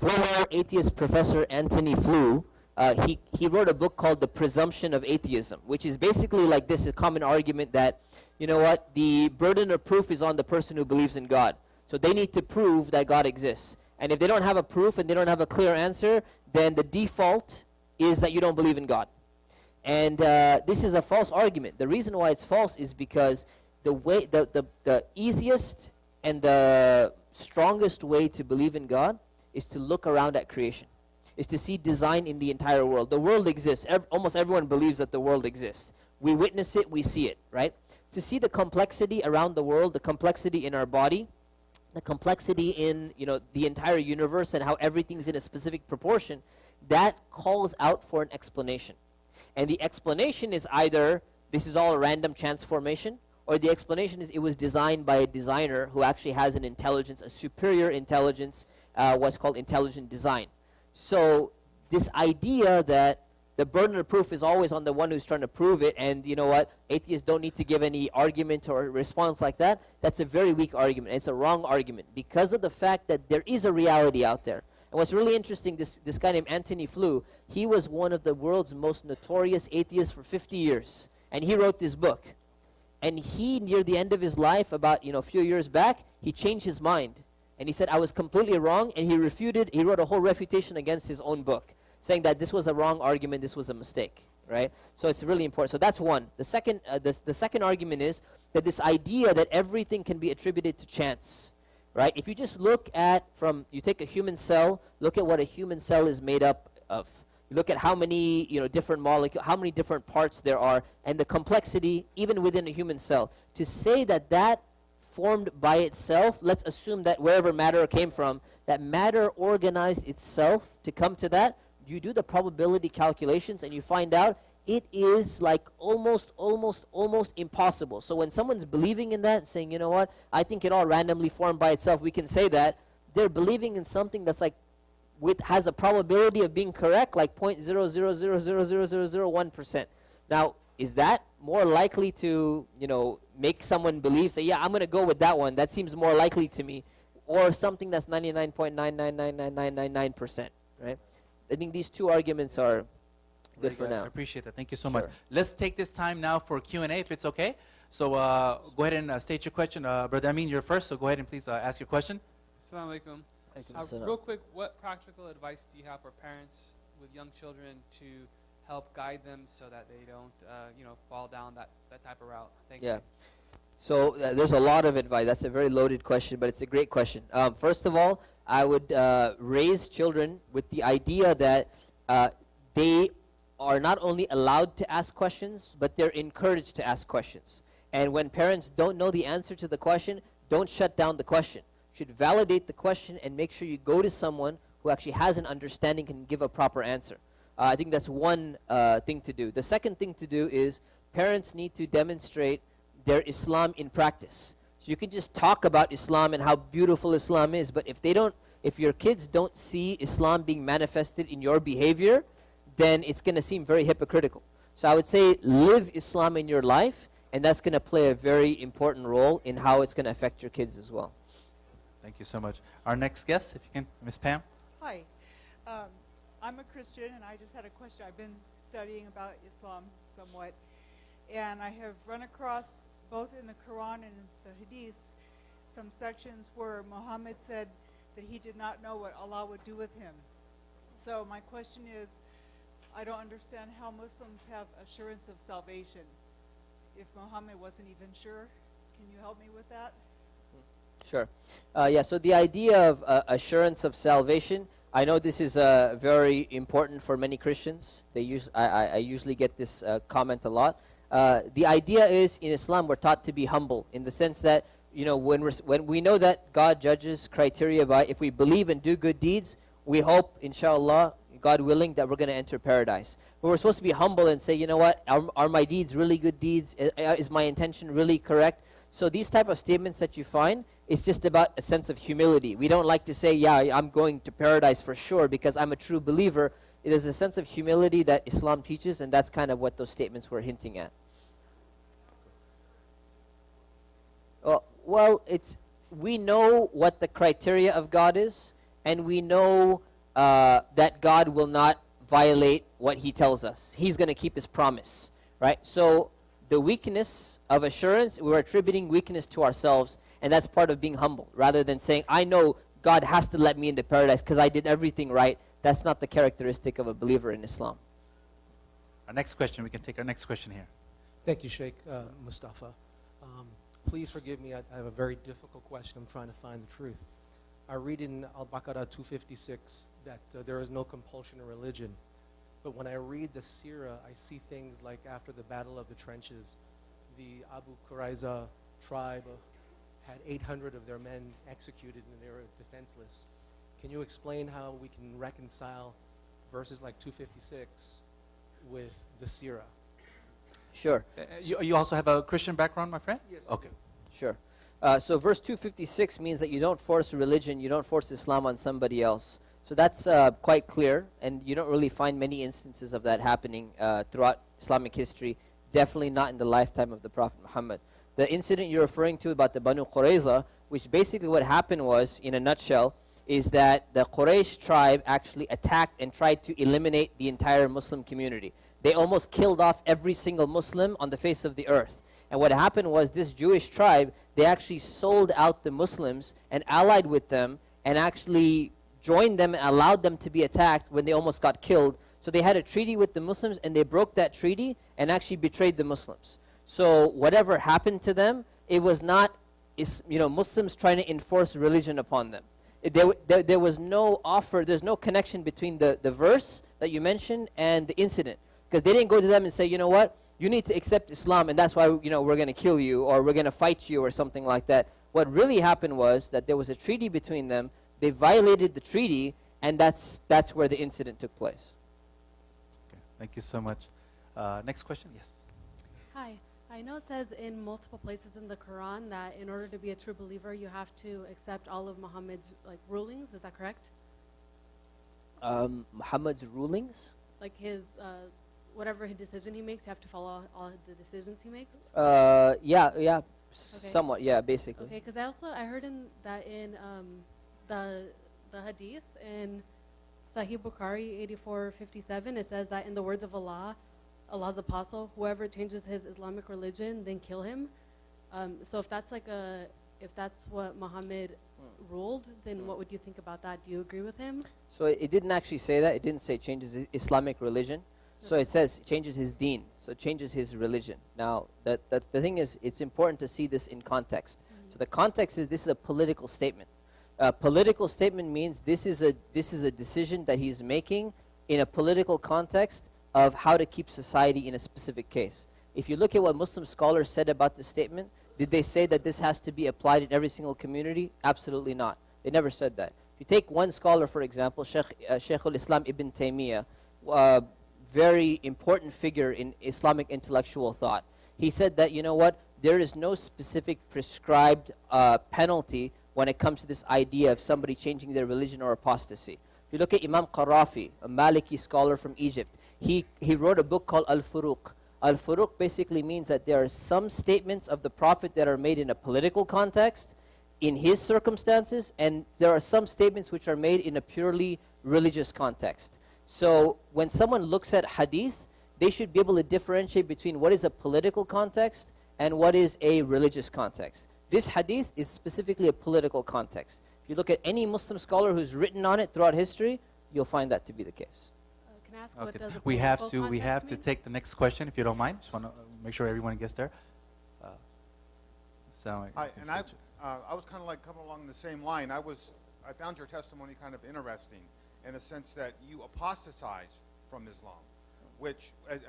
B: former atheist professor Anthony Flew, he wrote a book called The Presumption of Atheism, which is basically like this, a common argument that, you know what, the burden of proof is on the person who believes in God. So they need to prove that God exists. And if they don't have a proof and they don't have a clear answer, then the default is that you don't believe in God. And this is a false argument. The reason why it's false is because the easiest and the strongest way to believe in God is to look around at creation, is to see design in the entire world. The world exists. Almost everyone believes that the world exists. We witness it, we see it, right? To see the complexity around the world, the complexity in our body, the complexity in, you know, the entire universe and how everything's in a specific proportion, that calls out for an explanation. And the explanation is either this is all a random chance formation, or the explanation is it was designed by a designer who actually has an intelligence, a superior intelligence, what's called intelligent design. So this idea that the burden of proof is always on the one who's trying to prove it, and you know what, atheists don't need to give any argument or response like that, that's a very weak argument. It's a wrong argument because of the fact that there is a reality out there. And what's really interesting, this guy named Anthony Flew, he was one of the world's most notorious atheists for 50 years. And he wrote this book. And he, near the end of his life, about a few years back, he changed his mind. And he said, I was completely wrong, and he wrote a whole refutation against his own book, saying that this was a wrong argument, this was a mistake, right? So it's really important. So that's one. The second argument is that this idea that everything can be attributed to chance, right? If you just look at you take a human cell, look at what a human cell is made up of. You look at how many different molecules, how many different parts there are, and the complexity even within a human cell. To say that formed by itself, let's assume that wherever matter came from, that matter organized itself to come to that, you do the probability calculations and you find out it is like almost impossible. So when someone's believing in that, saying, you know what, I think it all randomly formed by itself, we can say that they're believing in something that's like has a probability of being correct, like 0.0000001%. Now, is that more likely to, make someone believe, say, yeah, I'm going to go with that one, that seems more likely to me, or something that's 99.9999999%, right? I think these two arguments are good for now.
A: I appreciate that. Thank you so much. Let's take this time now for Q&A, if it's okay. So go ahead and state your question. Brother Amin, you're first, so go ahead and please ask your question.
C: Assalamu alaikum. Real quick, what practical advice do you have for parents with young children to help guide them so that they don't, fall down that type of route? Thank you.
B: So there's a lot of advice. That's a very loaded question, but it's a great question. First of all, I would raise children with the idea that they are not only allowed to ask questions, but they're encouraged to ask questions. And when parents don't know the answer to the question, don't shut down the question. Should validate the question and make sure you go to someone who actually has an understanding and can give a proper answer. I think that's one thing to do. The second thing to do is parents need to demonstrate their Islam in practice. So you can just talk about Islam and how beautiful Islam is, but if your kids don't see Islam being manifested in your behavior, then it's going to seem very hypocritical. So I would say live Islam in your life, and that's going to play a very important role in how it's going to affect your kids as well.
A: Thank you so much. Our next guest, if you can, Ms. Pam.
D: Hi. I'm a Christian, and I just had a question. I've been studying about Islam somewhat, and I have run across, both in the Quran and in the Hadiths, some sections where Muhammad said that he did not know what Allah would do with him. So my question is, I don't understand how Muslims have assurance of salvation if Muhammad wasn't even sure. Can you help me with that?
B: Sure. So the idea of assurance of salvation, I know this is very important for many Christians. I usually get this comment a lot. The idea is, in Islam, we're taught to be humble, in the sense that, when we know that God judges criteria by if we believe and do good deeds, we hope, inshallah, God willing, that we're going to enter paradise. But we're supposed to be humble and say, you know what, are my deeds really good deeds? Is my intention really correct? So these type of statements that you find, it's just about a sense of humility. We don't like to say, yeah, I'm going to paradise for sure because I'm a true believer. There's a sense of humility that Islam teaches, and that's kind of what those statements were hinting at. Well, we know what the criteria of God is, and we know that God will not violate what He tells us. He's going to keep His promise, right? So the weakness of assurance, we're attributing weakness to ourselves, and that's part of being humble, rather than saying, I know God has to let me into paradise because I did everything right. That's not the characteristic of a believer in Islam.
A: Our next question, we can take our next question here.
E: Thank you, Shaykh Mustafa. Please forgive me, I have a very difficult question. I'm trying to find the truth. I read in Al-Baqarah 256 that there is no compulsion in religion. But when I read the seerah, I see things like after the Battle of the Trenches, the Abu Qurayza tribe had 800 of their men executed and they were defenseless. Can you explain how we can reconcile verses like 256 with the seerah?
B: Sure.
A: You also have a Christian background, my friend?
E: Yes.
A: Okay.
B: Sure. So verse 256 means that you don't force religion, you don't force Islam on somebody else. So that's quite clear, and you don't really find many instances of that happening throughout Islamic history, definitely not in the lifetime of the Prophet Muhammad. The incident you're referring to about the Banu Qurayza, which basically what happened was, in a nutshell, is that the Quraysh tribe actually attacked and tried to eliminate the entire Muslim community. They almost killed off every single Muslim on the face of the earth. And what happened was this Jewish tribe, they actually sold out the Muslims and allied with them and actually joined them and allowed them to be attacked when they almost got killed. So they had a treaty with the Muslims and they broke that treaty and actually betrayed the Muslims. So whatever happened to them, it was not Muslims trying to enforce religion upon them. There was no offer, there's no connection between the verse that you mentioned and the incident. Because they didn't go to them and say, you know what, you need to accept Islam and that's why we're going to kill you or we're going to fight you or something like that. What really happened was that there was a treaty between them, they violated the treaty, and that's where the incident took place.
A: Okay. Thank you so much. Next question, yes.
F: Hi. I know it says in multiple places in the Quran that in order to be a true believer, you have to accept all of Muhammad's rulings. Is that correct?
B: Muhammad's rulings?
F: Like his, whatever his decision he makes, you have to follow all the decisions he makes?
B: Yeah, somewhat, yeah, basically.
F: Okay, because I heard in the hadith in Sahih Bukhari 84:57, it says that in the words of Allah, Allah's apostle, whoever changes his Islamic religion, then kill him. So if that's what Muhammad ruled, then what would you think about that? Do you agree with him?
B: So it didn't actually say that. It didn't say changes his Islamic religion. So it says changes his deen. So it changes his religion. Now, the thing is, it's important to see this in context. So the context is this is a political statement. A political statement means this is a decision that he's making in a political context of how to keep society in a specific case. If you look at what Muslim scholars said about this statement, did they say that this has to be applied in every single community? Absolutely not. They never said that. If you take one scholar, for example, Shaykh al-Islam Ibn Taymiyyah, very important figure in Islamic intellectual thought. He said that, you know what, there is no specific prescribed penalty when it comes to this idea of somebody changing their religion or apostasy. If you look at Imam Qarafi, a Maliki scholar from Egypt, he wrote a book called Al-Furuq. Al-Furuq basically means that there are some statements of the Prophet that are made in a political context, in his circumstances, and there are some statements which are made in a purely religious context. So when someone looks at hadith, they should be able to differentiate between what is a political context and what is a religious context. This hadith is specifically a political context. If you look at any Muslim scholar who's written on it throughout history, you'll find that to be the case.
F: Can I ask
A: Okay.
F: what does a
A: We have
F: political
A: to
F: context mean?
A: take the next question if you don't mind. Just want to make sure everyone gets there.
G: Hi, and I was kind of like coming along the same line. I found your testimony kind of interesting in a sense that you apostatize from Islam, which as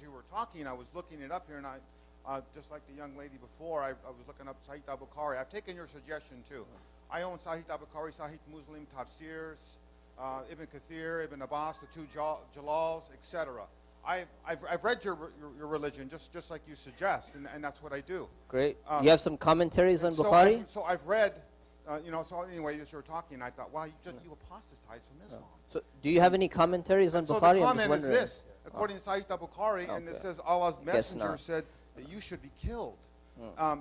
G: you were talking, I was looking it up here, and I just like the young lady before, I was looking up Sahih al-Bukhari. I've taken your suggestion too. I own Sahih al-Bukhari, Sahih Muslim, Tafsirs, Ibn Kathir, Ibn Abbas, the two Jalals, etc. I've read your religion just like you suggest, and that's what I do.
B: Great. You have some commentaries on
G: So
B: Bukhari?
G: so I've read, so anyway, as you were talking, I thought, wow, you apostatized from Islam.
B: So do you have any commentaries on
G: So
B: Bukhari?
G: the
B: I'm just
G: comment is
B: wondering.
G: this, according to Sahih al-Bukhari, and it
B: Okay.
G: says Allah's
B: Guess
G: messenger
B: not.
G: said that you should be killed. I said,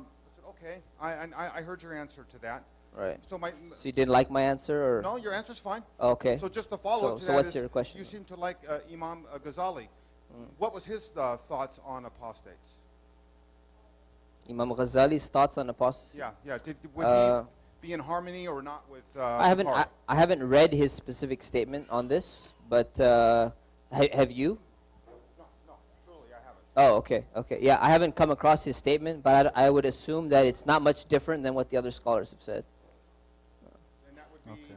G: okay, I heard your answer to that.
B: Right.
G: So my
B: So you didn't like my answer, or?
G: no, your answer's fine.
B: Okay.
G: So just the follow-up to
B: So
G: that
B: what's
G: is
B: your question?
G: you seem to like Imam Ghazali. What was his thoughts on apostates?
B: Imam Ghazali's thoughts on apostasy?
G: Yeah. Would he be in harmony or not with
B: I haven't.
G: Bukhari?
B: I haven't read his specific statement on this, but have you?
G: No, truly, I haven't.
B: Oh, okay, okay. Yeah, I haven't come across his statement, but I would assume that it's not much different than what the other scholars have said.
G: And that would be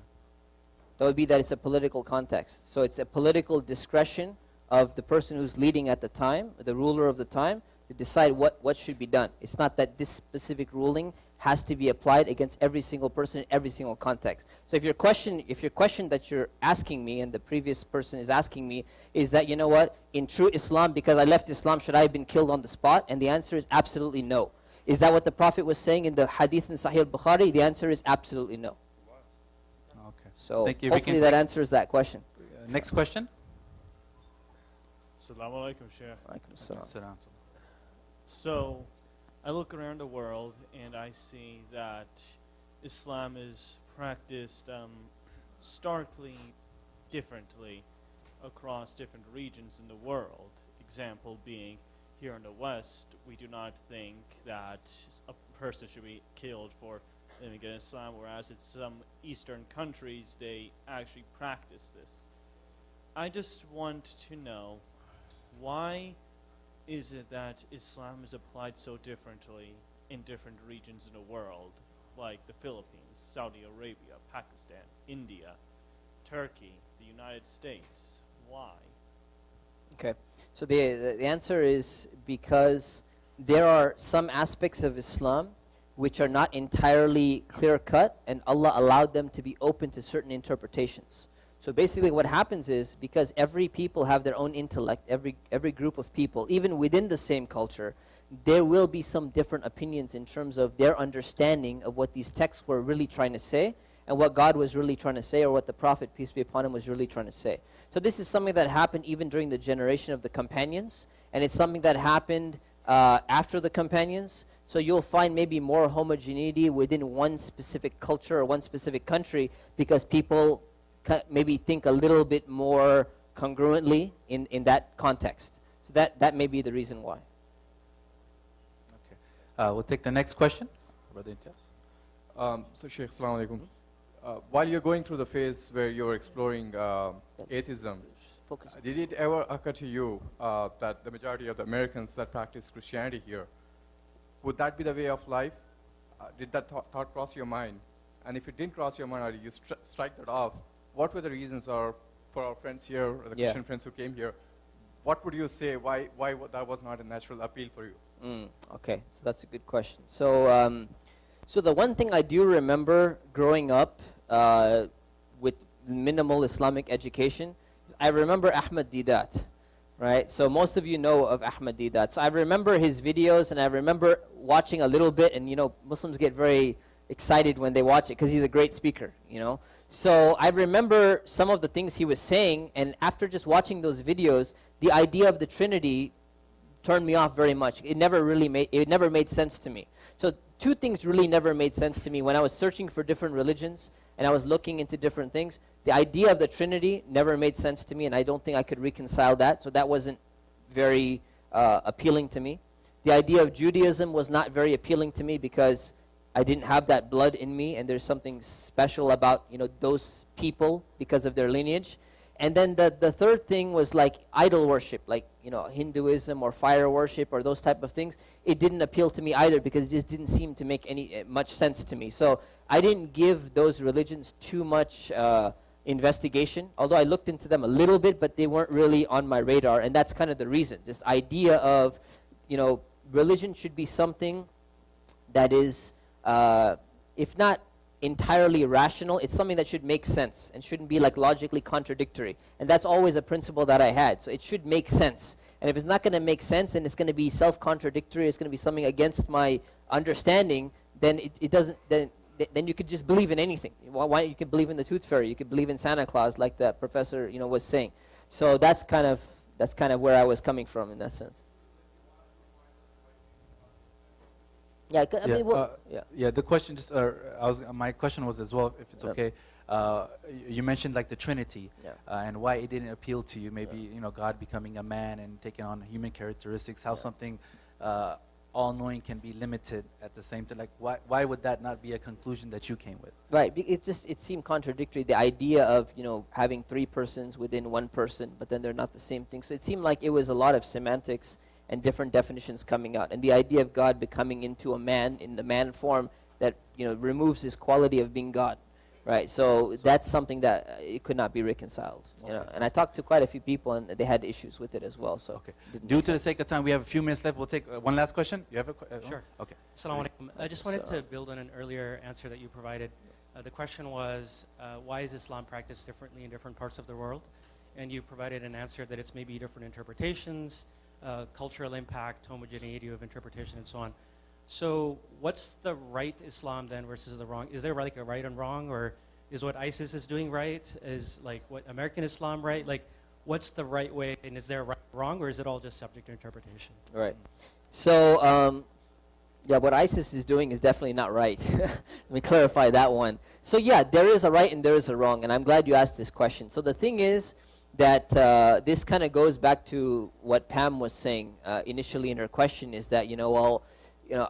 B: That would be that it's a political context. So it's a political discretion of the person who's leading at the time, the ruler of the time, to decide what should be done. It's not that this specific ruling has to be applied against every single person in every single context. So if your question that you're asking me and the previous person is asking me is that, you know what, in true Islam, because I left Islam, should I have been killed on the spot? And the answer is absolutely no. Is that what the Prophet was saying in the hadith in Sahih al-Bukhari? The answer is absolutely no.
A: Okay.
B: So
A: Thank you. We
B: hopefully
A: can
B: that
A: take-
B: answers that question.
A: Next question.
H: Assalamu alaikum, Shaykh.
B: Alaikum assalam.
A: Sit down.
H: So, I look around the world and I see that Islam is practiced starkly differently across different regions in the world. Example being, here in the West, we do not think that a person should be killed for living in Islam, whereas in some Eastern countries, they actually practice this. I just want to know, why is it that Islam is applied so differently in different regions in the world, like the Philippines, Saudi Arabia, Pakistan, India, Turkey, the United States? Why?
B: Okay, so the answer is because there are some aspects of Islam which are not entirely clear-cut, and Allah allowed them to be open to certain interpretations. So basically what happens is, because every people have their own intellect, every group of people, even within the same culture, there will be some different opinions in terms of their understanding of what these texts were really trying to say, and what God was really trying to say, or what the Prophet, peace be upon him, was really trying to say. So this is something that happened even during the generation of the companions, and it's something that happened after the companions. So you'll find maybe more homogeneity within one specific culture or one specific country, because people maybe think a little bit more congruently in that context. So that may be the reason why.
A: Okay. We'll take the next question. Brother Imtiaz.
I: So Shaykh, Assalamu alaikum. While you're going through the phase where you're exploring atheism,
B: Focus.
I: did it ever occur to you that the majority of the Americans that practice Christianity here, would that be the way of life? Did that thought cross your mind? And if it didn't cross your mind, or you strike that off, what were the reasons, or for our friends here, or the Christian friends who came here, what would you say, why that was not a natural appeal for you?
B: Okay, so that's a good question. So, so the one thing I do remember growing up with minimal Islamic education is I remember Ahmad Didat, right? So most of you know of Ahmad Didat. So I remember his videos, and I remember watching a little bit, and you know, Muslims get very excited when they watch it because he's a great speaker, you know. So I remember some of the things he was saying, and after just watching those videos, the idea of the Trinity turned me off very much. It never made sense to me. So two things really never made sense to me when I was searching for different religions and I was looking into different things. The idea of the Trinity never made sense to me, and I don't think I could reconcile that. So that wasn't very appealing to me. The idea of Judaism was not very appealing to me because I didn't have that blood in me, and there's something special about, you know, those people because of their lineage. And then the third thing was like idol worship, like, you know, Hinduism or fire worship or those type of things. It didn't appeal to me either because it just didn't seem to make much sense to me. So I didn't give those religions too much investigation, although I looked into them a little bit, but they weren't really on my radar, and that's kind of the reason. This idea of, you know, religion should be something that is, if not entirely rational. It's something that should make sense and shouldn't be like logically contradictory. And that's always a principle that I had. So it should make sense. And if it's not going to make sense and it's going to be self-contradictory, it's going to be something against my understanding, then it doesn't. Then you could just believe in anything. Why you could believe in the tooth fairy? You could believe in Santa Claus, like the professor was saying. So that's kind of where I was coming from in that sense. Yeah, I mean,
A: yeah. The question just, my question was as well, if it's okay. You mentioned like the Trinity, and why it didn't appeal to you. Maybe God becoming a man and taking on human characteristics. How something all-knowing can be limited at the same time. Like, why would that not be a conclusion that you came with?
B: Right. It seemed contradictory. The idea of having three persons within one person, but then they're not the same thing. So it seemed like it was a lot of semantics and different definitions coming out. And the idea of God becoming into a man in the man form that removes his quality of being God. Right, so that's something that it could not be reconciled. And I talked to quite a few people, and they had issues with it as well. So,
A: due to the sake of time, we have a few minutes left. We'll take one last question. You have a
J: Sure.
A: Okay.
J: Assalamu alaikum. I just wanted to build on an earlier answer that you provided. The question was, why is Islam practiced differently in different parts of the world? And you provided an answer that it's maybe different interpretations, cultural impact, homogeneity of interpretation, and so on. So what's the right Islam then versus the wrong? Is there like a right and wrong, or is what ISIS is doing right? Is like what American Islam right? Like, what's the right way, and is there a right or wrong, or is it all just subject to interpretation?
B: Right. So, what ISIS is doing is definitely not right. Let me clarify that one. So yeah, there is a right and there is a wrong, and I'm glad you asked this question. So the thing is that this kind of goes back to what Pam was saying initially in her question, is that,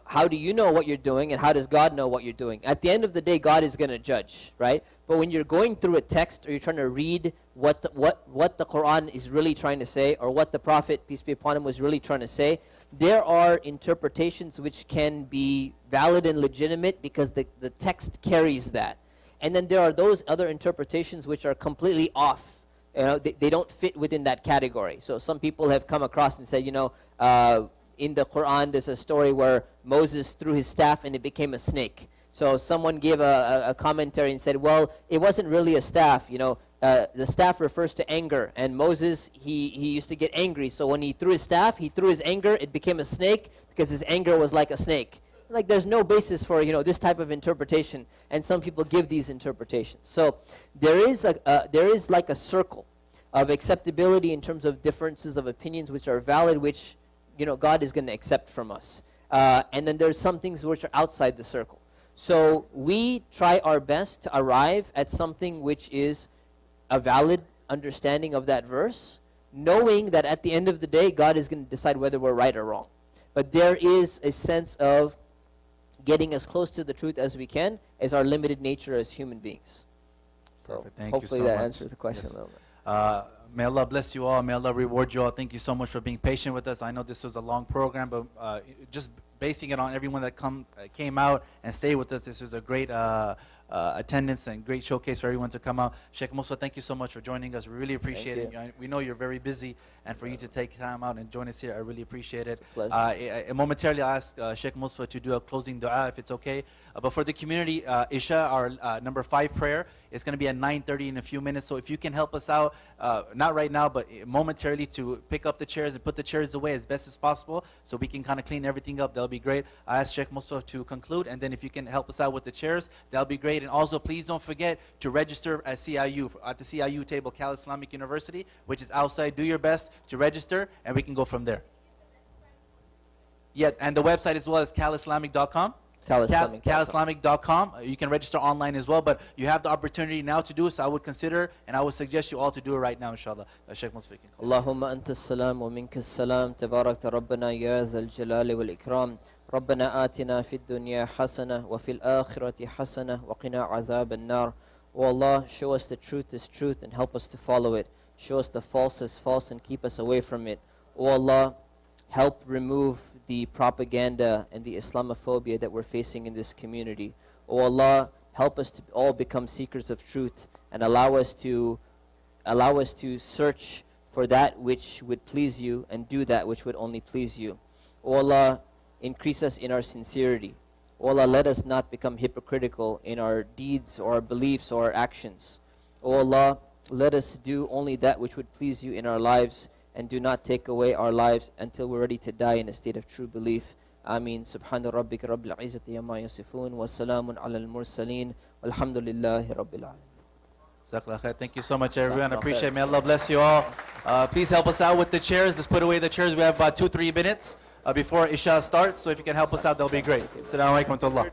B: how do you know what you're doing, and how does God know what you're doing? At the end of the day, God is going to judge, right? But when you're going through a text, or you're trying to read what the Quran is really trying to say, or what the Prophet, peace be upon him, was really trying to say, there are interpretations which can be valid and legitimate because the text carries that. And then there are those other interpretations which are completely off. They don't fit within that category. So some people have come across and said, in the Quran, there's a story where Moses threw his staff and it became a snake. So someone gave a commentary and said, well, it wasn't really a staff. The staff refers to anger. And Moses, he used to get angry. So when he threw his staff, he threw his anger, it became a snake because his anger was like a snake. Like, there's no basis for, this type of interpretation. And some people give these interpretations. So there is like a circle of acceptability in terms of differences of opinions which are valid, which God is going to accept from us. And then there's some things which are outside the circle. So we try our best to arrive at something which is a valid understanding of that verse, knowing that at the end of the day, God is going to decide whether we're right or wrong. But there is a sense of getting as close to the truth as we can as our limited nature as human beings. So hopefully that answers the question a little bit.
A: May Allah bless you all. May Allah reward you all. Thank you so much for being patient with us. I know this was a long program, but just basing it on everyone that came out and stayed with us, this was a great attendance and great showcase for everyone to come out. Shaykh Mustafa, thank you so much for joining us. We really appreciate it. We know you're very busy, and for you to take time out and join us here, I really appreciate it. Momentarily, I'll ask Shaykh Mustafa to do a closing dua if it's okay. But for the community, Isha, our number 5 prayer, is going to be at 9:30 in a few minutes. So if you can help us out, not right now, but momentarily, to pick up the chairs and put the chairs away as best as possible so we can kind of clean everything up, that'll be great. I ask Shaykh Mustafa to conclude, and then if you can help us out with the chairs, that'll be great. And also, please don't forget to register at CIU, at the CIU table, Cal Islamic University, which is outside. Do your best to register, and we can go from there. Yeah, and the website as well is calislamic.com. calislamic.com. You can register online as well, but you have the opportunity now to do it, so I would consider and I would suggest you all to do it right now, inshallah. Shaykh Mustafa.
B: Allahumma anta salam wa minka salam, tabarakta rabbana ya dhal jalali wal ikram. ربنا آتنا في الدنيا حسنة وفي الآخرة حسنة وقنا عذاب النار. O Allah, show us the truth as truth and help us to follow it. Show us the false as false and keep us away from it. O Allah, help remove the propaganda and the Islamophobia that we're facing in this community. O Allah, help us to all become seekers of truth and allow us to search for that which would please you and do that which would only please you. O Allah, increase us in our sincerity. O Allah, let us not become hypocritical in our deeds or our beliefs or our actions. O Allah, let us do only that which would please you in our lives, and do not take away our lives until we're ready to die in a state of true belief. Ameen. Subhana rabbika rabbil izzati yamma yasifun, wa salamun ala al-mursaleen, walhamdulillahi rabbil alamin.
A: Jazakallah khair. Thank you so much, everyone. I appreciate it. May Allah bless you all. Please help us out with the chairs. Let's put away the chairs. We have about 2-3 minutes before Isha starts. So if you can help us out, that'll be great. Assalamu alaikum wa rahmatullah.